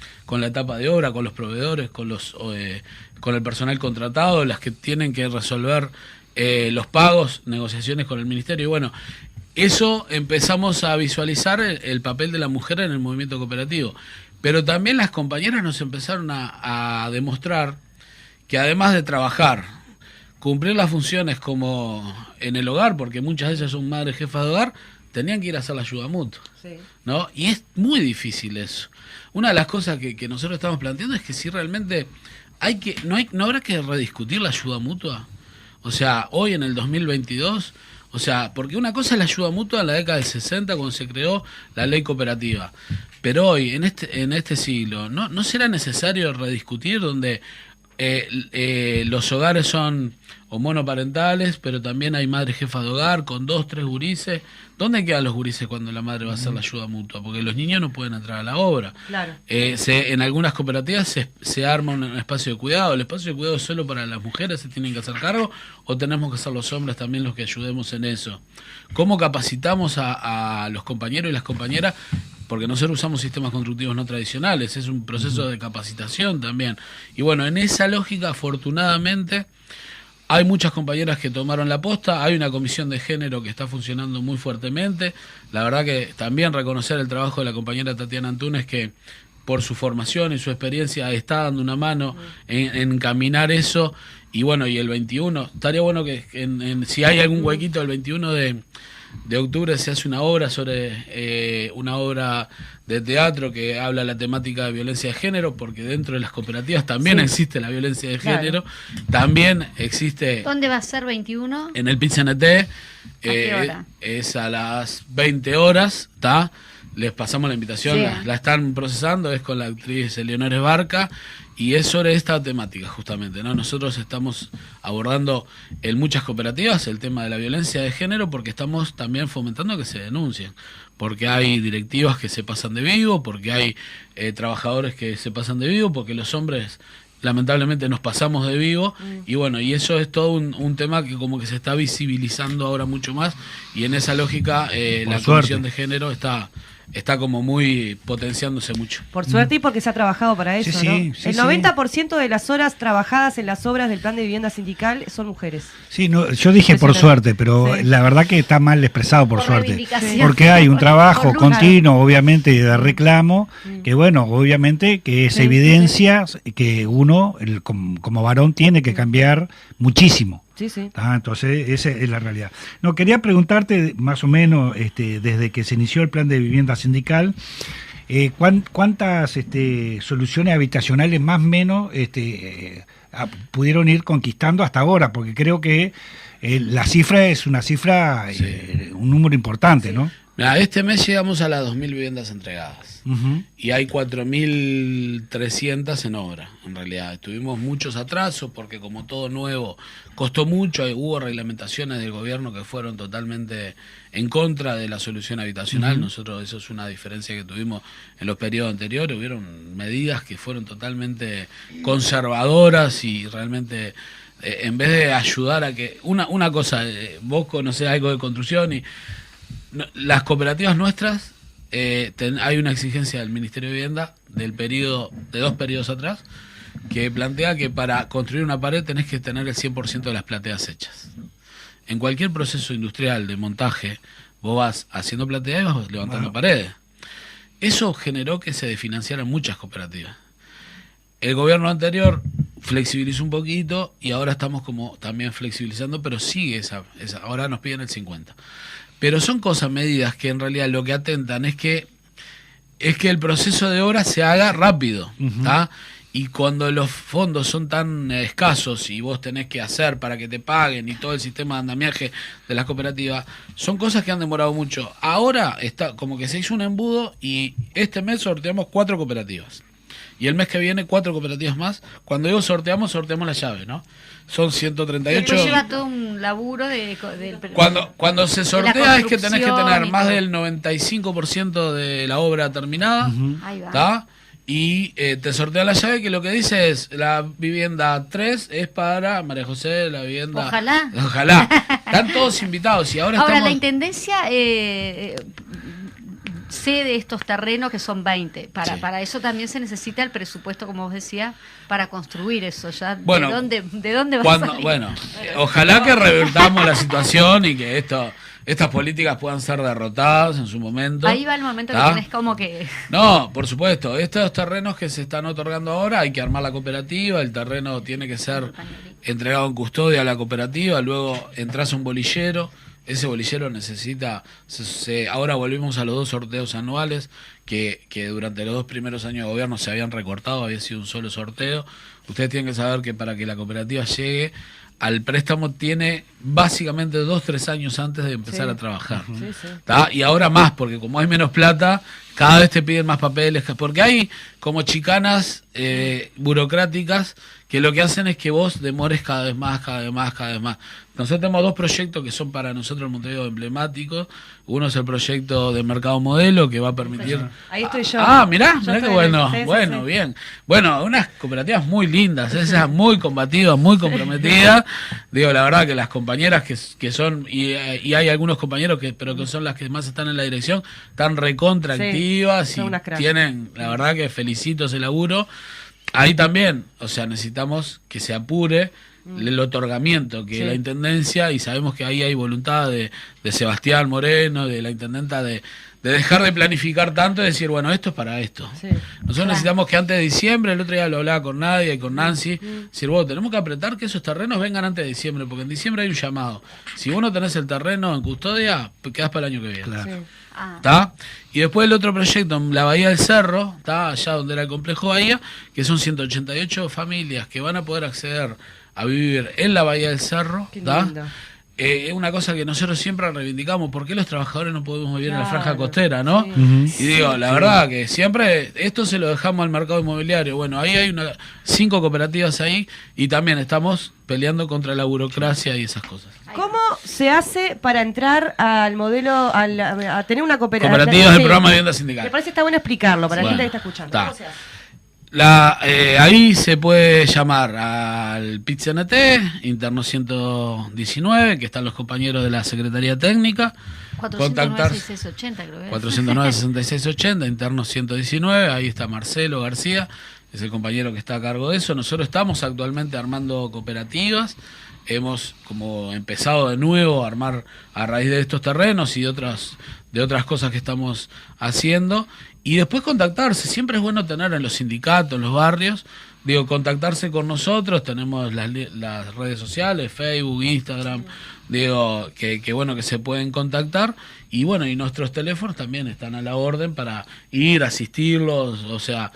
la etapa de obra, con los proveedores, con el personal contratado, las que tienen que resolver los pagos, negociaciones con el ministerio. Y bueno, eso empezamos a visualizar el papel de la mujer en el movimiento cooperativo. Pero también las compañeras nos empezaron a demostrar que además de trabajar, cumplir las funciones como en el hogar, porque muchas de ellas son madres jefas de hogar, tenían que ir a hacer la ayuda mutua, sí, ¿no? Y es muy difícil eso. Una de las cosas que nosotros estamos planteando es que si realmente no habrá que rediscutir la ayuda mutua. O sea, hoy en el 2022, o sea, porque una cosa es la ayuda mutua en la década del 60 cuando se creó la ley cooperativa, pero hoy, en este siglo, ¿no será necesario rediscutir donde los hogares son o monoparentales, pero también hay madres jefas de hogar con 2, 3 gurises? ¿Dónde quedan los gurises cuando la madre va a hacer la ayuda mutua? Porque los niños no pueden entrar a la obra. Claro. En algunas cooperativas se arma un espacio de cuidado. ¿El espacio de cuidado es solo para las mujeres, se tienen que hacer cargo, o tenemos que ser los hombres también los que ayudemos en eso? ¿Cómo capacitamos a los compañeros y las compañeras porque nosotros usamos sistemas constructivos no tradicionales, es un proceso de capacitación también. Y bueno, en esa lógica, afortunadamente, hay muchas compañeras que tomaron la posta, hay una comisión de género que está funcionando muy fuertemente. La verdad que también reconocer el trabajo de la compañera Tatiana Antunes, que por su formación y su experiencia está dando una mano en encaminar eso. Y bueno, y el 21, estaría bueno que si hay algún huequito, el 21 de octubre se hace una obra sobre una obra de teatro que habla la temática de violencia de género, porque dentro de las cooperativas también existe la violencia de género, también existe... ¿Dónde va a ser 21? En el PIT-CNT, qué hora? es a las 20 horas, ¿está? Les pasamos la invitación, Sí. la están procesando, es con la actriz Eleonora Barca, y es sobre esta temática justamente, ¿no? Nosotros estamos abordando en muchas cooperativas el tema de la violencia de género, porque estamos también fomentando que se denuncien, porque hay directivas que se pasan de vivo, porque hay trabajadores que se pasan de vivo, porque los hombres lamentablemente nos pasamos de vivo, y bueno, y eso es todo un tema que como que se está visibilizando ahora mucho más, y en esa lógica la Comisión de Género está como muy potenciándose mucho. Por suerte y porque se ha trabajado para eso, Sí, ¿no? sí, sí, el 90% de las horas trabajadas en las obras del plan de vivienda sindical son mujeres. Sí, no, yo dije por suerte, pero Sí. la verdad que está mal expresado por suerte. reivindicación. Porque hay un trabajo Por lucha. continuo, obviamente, de reclamo, que bueno, obviamente que es Sí, evidencia que uno, como varón, tiene que cambiar muchísimo. Sí, sí. Entonces, esa es la realidad. No, quería preguntarte, más o menos, desde que se inició el plan de vivienda sindical, ¿cuántas soluciones habitacionales más o menos pudieron ir conquistando hasta ahora? Porque creo que la cifra es una cifra, un número importante, ¿no? Mirá, este mes llegamos a las 2.000 viviendas entregadas. Ujú. Y hay 4.300 en obra, en realidad. Tuvimos muchos atrasos porque como todo nuevo costó mucho, hubo reglamentaciones del gobierno que fueron totalmente en contra de la solución habitacional. Nosotros, eso es una diferencia que tuvimos en los periodos anteriores, hubieron medidas que fueron totalmente conservadoras y realmente... en vez de ayudar a que... Una cosa, vos conocés algo de construcción y... las cooperativas nuestras, hay una exigencia del Ministerio de Vivienda de 2 periodos atrás, que plantea que para construir una pared tenés que tener el 100% de las plateas hechas. En cualquier proceso industrial de montaje, vos vas haciendo platea y vas levantando paredes. Eso generó que se desfinanciaran muchas cooperativas. El gobierno anterior flexibilizó un poquito y ahora estamos como también flexibilizando, pero sigue esa ahora nos piden el 50%. Pero son cosas, medidas que en realidad lo que atentan es que el proceso de obra se haga rápido, ¿tá? Y cuando los fondos son tan escasos y vos tenés que hacer para que te paguen y todo el sistema de andamiaje de las cooperativas, son cosas que han demorado mucho. Ahora está como que se hizo un embudo y este mes sorteamos 4 cooperativas. Y el mes que viene 4 cooperativas más. Cuando digo sorteamos la llave, ¿no? Son 138. Pero lleva todo un laburo Cuando se sortea es que tenés que tener construcción más y todo. del 95% de la obra terminada, Ahí va. ¿tá? Y te sortea la llave que lo que dice es la vivienda 3 es para María José, la vivienda... Ojalá. Ojalá. Están todos invitados y ahora Ahora, estamos... la Intendencia cede estos terrenos que son 20. Para eso también se necesita el presupuesto, como vos decías, para construir eso. Ya. Bueno, ¿De dónde va a salir? Bueno, ojalá que revertamos la situación y que estas políticas puedan ser derrotadas en su momento. Ahí va el momento ¿tá? que tenés como que... No, por supuesto, estos terrenos que se están otorgando ahora hay que armar la cooperativa, el terreno tiene que ser entregado en custodia a la cooperativa, luego entras a un bolillero, ese bolillero necesita, ahora volvimos a los 2 sorteos anuales que durante los 2 primeros años de gobierno se habían recortado, había sido un solo sorteo. Ustedes tienen que saber que para que la cooperativa llegue al préstamo tiene básicamente 2-3 años antes de empezar a trabajar. ¿Tá? Y ahora más, porque como hay menos plata, cada vez te piden más papeles, porque hay como chicanas burocráticas que lo que hacen es que vos demores cada vez más. Nosotros tenemos 2 proyectos que son para nosotros en Montevideo emblemáticos. Uno es el proyecto de mercado modelo que va a permitir... Ahí estoy yo. Mirá Yo qué estoy bueno. sí, Bueno, sí. bien. Bueno, unas cooperativas muy lindas, esas muy combativas, muy comprometidas. Digo, la verdad que las compañeras que son, y hay algunos compañeros pero que son las que más están en la dirección, están recontra Sí, activas. cooperativas y tienen, la verdad que felicito ese laburo. Ahí también, o sea, necesitamos que se apure el otorgamiento, que la Intendencia, y sabemos que ahí hay voluntad de Sebastián Moreno, de la Intendenta, de dejar de planificar tanto y decir, bueno, esto es para esto. Nosotros necesitamos que antes de diciembre, el otro día lo hablaba con Nadia y con Nancy, decir, bueno, tenemos que apretar que esos terrenos vengan antes de diciembre, porque en diciembre hay un llamado. Si vos no tenés el terreno en custodia, quedás para el año que viene. Claro. ¿Tá? Y después el otro proyecto en la Bahía del Cerro, ¿tá? Allá donde era el complejo Bahía, que son 188 familias que van a poder acceder a vivir en la Bahía del Cerro. Es una cosa que nosotros siempre reivindicamos, ¿por qué los trabajadores no podemos vivir en la franja costera, no? Y digo, la verdad que siempre esto se lo dejamos al mercado inmobiliario. Bueno, ahí hay 5 cooperativas ahí y también estamos peleando contra la burocracia y esas cosas. ¿Cómo se hace para entrar al modelo, a tener una cooperativa? Cooperativas del programa de vivienda sindical. Me parece que está bueno explicarlo para la gente que está escuchando. ¿Cómo se hace? Ahí se puede llamar al PIT-CNT, interno 119, que están los compañeros de la Secretaría Técnica. 409-6680, creo que es. 409-6680, interno 119, ahí está Marcelo García, es el compañero que está a cargo de eso. Nosotros estamos actualmente armando cooperativas, hemos como empezado de nuevo a armar a raíz de estos terrenos y de otras cosas que estamos haciendo. Y después contactarse, siempre es bueno tener en los sindicatos, en los barrios, contactarse con nosotros, tenemos las redes sociales, Facebook, Instagram, que bueno, que se pueden contactar, y bueno, y nuestros teléfonos también están a la orden para ir, asistirlos, o sea,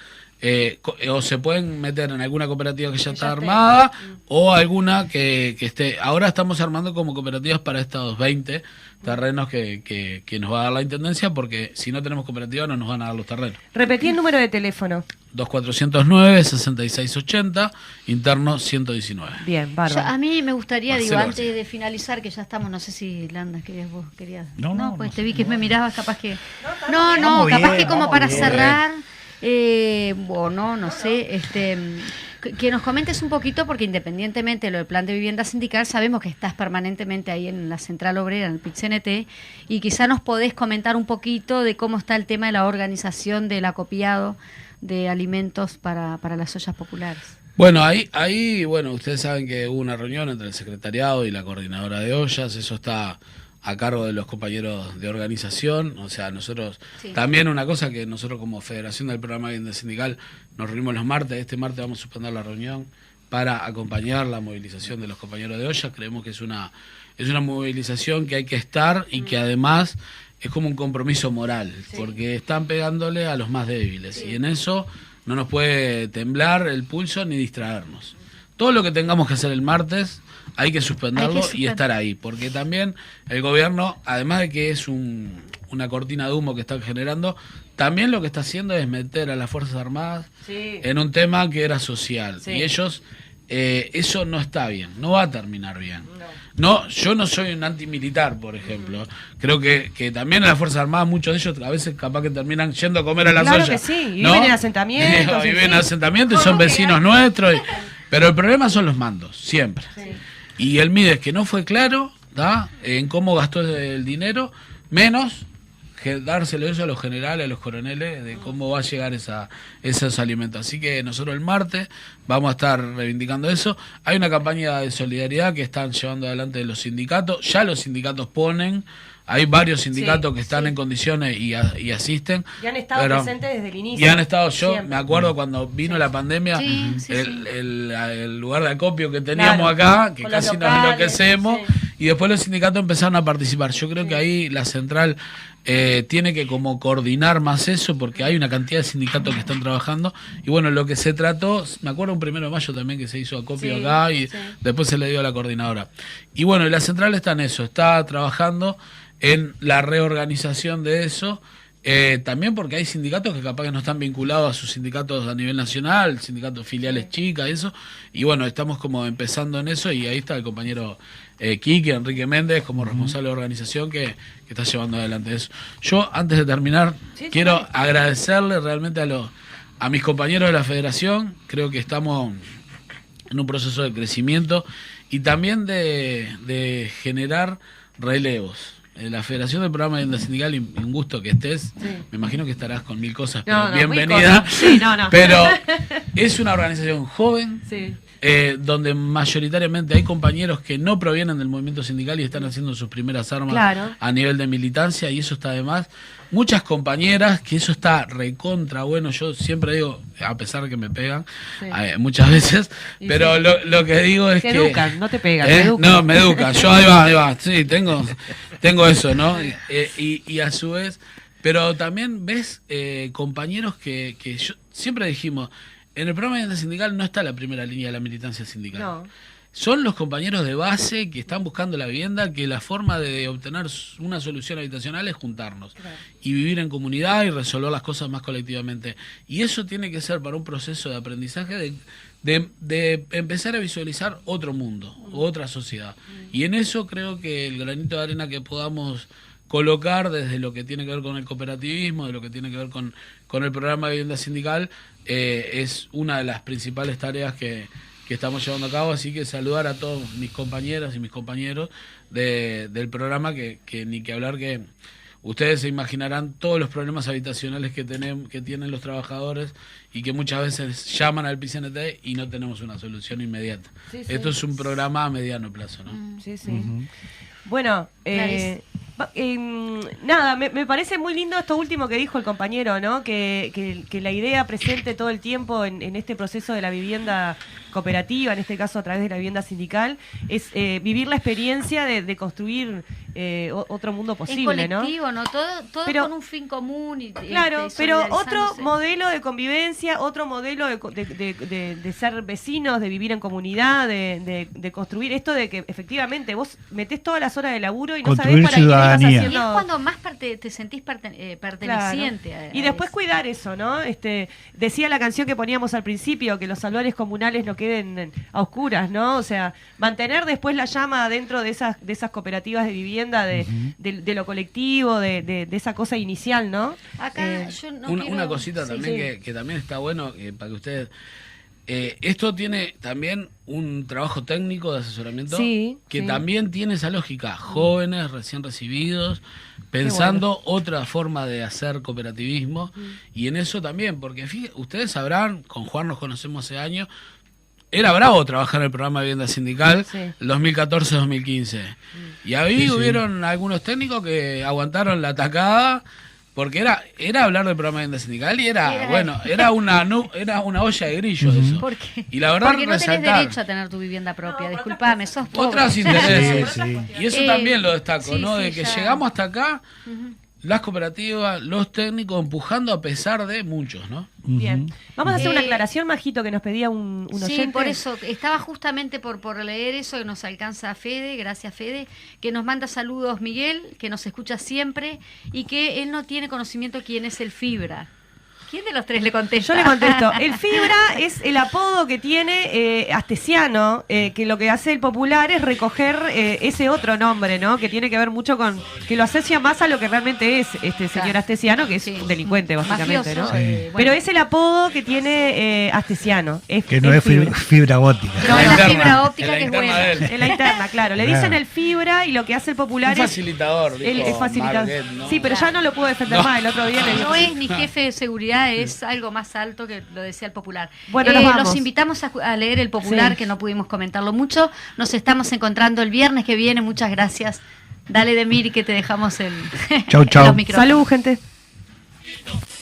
o se pueden meter en alguna cooperativa que ya está armada, o alguna que esté. Ahora estamos armando como cooperativas para estos 20 terrenos que nos va a dar la Intendencia, porque si no tenemos cooperativa no nos van a dar los terrenos. Repetí el número de teléfono. 2409-6680, interno 119. Bien, bárbaro. A mí me gustaría, Marcelo antes García. de finalizar, que ya estamos, no sé si Landa, vos querías. No, pues no te vi sé, que no. me mirabas, capaz que. Vamos capaz bien, que como vamos para bien. cerrar. No sé, que nos comentes un poquito, porque independientemente de lo del plan de vivienda sindical, sabemos que estás permanentemente ahí en la Central Obrera, en el PIT-CNT, y quizá nos podés comentar un poquito de cómo está el tema de la organización del acopiado de alimentos para las ollas populares. Bueno, ahí, ustedes saben que hubo una reunión entre el secretariado y la coordinadora de ollas, eso está a cargo de los compañeros de organización, o sea, nosotros, también una cosa que nosotros como Federación del Programa de Vivienda Sindical nos reunimos los martes, este martes vamos a suspender la reunión para acompañar la movilización de los compañeros de ollas, creemos que es una movilización que hay que estar y que además es como un compromiso moral, porque están pegándole a los más débiles, y en eso no nos puede temblar el pulso ni distraernos. Todo lo que tengamos que hacer el martes hay que suspenderlo y estar ahí, porque también el gobierno, además de que es una cortina de humo que están generando, también lo que está haciendo es meter a las Fuerzas Armadas en un tema que era social, y ellos, eso no está bien, no va a terminar bien. No, yo no soy un antimilitar, por ejemplo. Creo que también en las Fuerzas Armadas muchos de ellos a veces capaz que terminan yendo a comer a las ollas. Claro que sí, y viven en asentamientos. Viven en asentamientos y son vecinos nuestros. Pero el problema son los mandos, siempre. Y el Mides, que no fue claro en cómo gastó el dinero, menos que dárselo eso a los generales, a los coroneles, de cómo va a llegar esos alimentos. Así que nosotros el martes vamos a estar reivindicando eso. Hay una campaña de solidaridad que están llevando adelante los sindicatos. Ya los sindicatos ponen, hay varios sindicatos que están en condiciones y asisten. Y han estado presentes desde el inicio. Y han estado, siempre. me acuerdo cuando vino la pandemia, el el lugar de acopio que teníamos acá, que casi nos enloquecemos, y después los sindicatos empezaron a participar. Yo creo que ahí la central tiene que como coordinar más eso, porque hay una cantidad de sindicatos que están trabajando, y bueno, lo que se trató, me acuerdo un 1 de mayo también que se hizo acopio acá, y después se le dio a la coordinadora. Y bueno, y la central está en eso, está trabajando en la reorganización de eso, también porque hay sindicatos que capaz que no están vinculados a sus sindicatos a nivel nacional, sindicatos filiales chicas y eso, y bueno, estamos como empezando en eso, y ahí está el compañero Quique, Enrique Méndez, como responsable de organización que está llevando adelante eso. Yo, antes de terminar, quiero agradecerle realmente a mis compañeros de la federación, creo que estamos en un proceso de crecimiento y también de generar relevos. la Federación del Programa de Vivienda Sindical, y un gusto que estés. Sí. Me imagino que estarás con 1000 cosas, No, pero no, bienvenida. Sí, no. Pero es una organización joven, Sí. donde mayoritariamente hay compañeros que no provienen del movimiento sindical y están haciendo sus primeras armas Claro. a nivel de militancia, y eso está de más. Muchas compañeras, que eso está recontra bueno. Yo siempre digo, a pesar de que me pegan Sí. muchas veces, Y pero sí. lo que digo es Te que... educan, no te pegan, te educan. No, me educan. Yo ahí va. Sí, tengo eso, ¿no? Y a su vez, pero también ves compañeros que yo siempre dijimos, en el programa de vivienda sindical no está la primera línea de la militancia sindical. No. Son los compañeros de base que están buscando la vivienda, que la forma de obtener una solución habitacional es juntarnos y vivir en comunidad y resolver las cosas más colectivamente. Y eso tiene que ser para un proceso de aprendizaje de empezar a visualizar otro mundo, otra sociedad. Y en eso creo que el granito de arena que podamos colocar desde lo que tiene que ver con el cooperativismo, de lo que tiene que ver con el programa de vivienda sindical, es una de las principales tareas que estamos llevando a cabo. Así que saludar a todos mis compañeras y mis compañeros del programa, que ni que hablar, que ustedes se imaginarán todos los problemas habitacionales que tienen los trabajadores, y que muchas veces llaman al PCNT y no tenemos una solución inmediata. Sí. Esto es un programa a mediano plazo, ¿no? Sí. Bueno, nada, me parece muy lindo esto último que dijo el compañero, ¿no? Que la idea presente todo el tiempo en este proceso de la vivienda cooperativa, en este caso a través de la vivienda sindical, es vivir la experiencia de construir otro mundo posible, en colectivo, ¿no? Todo Pero, con un fin común. Claro, pero otro solidarizándose. modelo de convivencia, otro modelo de ser vecinos, de vivir en comunidad, de construir esto, de que efectivamente vos metés todas las horas de laburo y no sabés Construir para quién estás ciudadanía. Y haciendo. es cuando más te sentís perteneciente. Claro. a Y después eso. cuidar eso, ¿no? Decía la canción que poníamos al principio, que los salones comunales no queden a oscuras, ¿no? O sea, mantener después la llama dentro de esas cooperativas de vivienda, de lo colectivo, de esa cosa inicial, ¿no? Acá yo no una quiero- cosita sí, también sí. que también está bueno, para que ustedes... esto tiene también un trabajo técnico de asesoramiento, Sí, que sí. también tiene esa lógica. Jóvenes, recién recibidos, pensando otra forma de hacer cooperativismo, y en eso también, porque ustedes sabrán, con Juan nos conocemos hace años, era bravo trabajar en el programa de vivienda sindical, Sí. 2014-2015. Y ahí Sí, sí. hubieron algunos técnicos que aguantaron la atacada, porque era hablar del programa de vivienda sindical y era una olla de grillos eso. ¿Por qué? Y la verdad, Porque no tenés resaltar derecho a tener tu vivienda propia, disculpame, sos pobre. otros intereses. Sí, sí. Y eso Eh, también lo destaco, sí, ¿no? sí, De que ya. llegamos hasta acá, las cooperativas, los técnicos empujando a pesar de muchos, ¿no? Bien. Vamos a hacer una Eh, aclaración, Majito, que nos pedía un oyente. Sí, por eso, estaba justamente por leer eso, que nos alcanza Fede, gracias Fede, que nos manda saludos Miguel, que nos escucha siempre, y que él no tiene conocimiento quién es el Fibra. ¿Quién de los tres le contesta? Yo le contesto. El Fibra es el apodo que tiene Astesiano, que lo que hace el popular es recoger ese otro nombre, ¿no? Que tiene que ver mucho con... que lo asocia más a lo que realmente es este señor Claro. Astesiano, que es Sí. un delincuente, básicamente, Mafioso, ¿no? Sí. bueno. Pero es el apodo que tiene Astesiano. Que no el es Fibra. fibra óptica. No, En la interna, fibra óptica en la que es interna buena. de él. En la interna, claro. Le Claro. dicen el Fibra y lo que hace el popular Un es... facilitador, Él dijo es facilitador. Marguet, ¿no? Sí, pero ya no lo pudo defender No. más. El otro día le dijo... No es ni jefe de seguridad, es algo más alto que lo decía el Popular. Bueno, nos vamos. Los invitamos a leer el Popular, Sí. que no pudimos comentarlo mucho. Nos estamos encontrando el viernes que viene. Muchas gracias. Dale, Demir, que te dejamos el Chau, chau. los micrófonos. Salud, gente.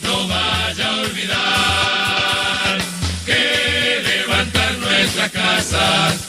No vaya a olvidar que levantar nuestras casas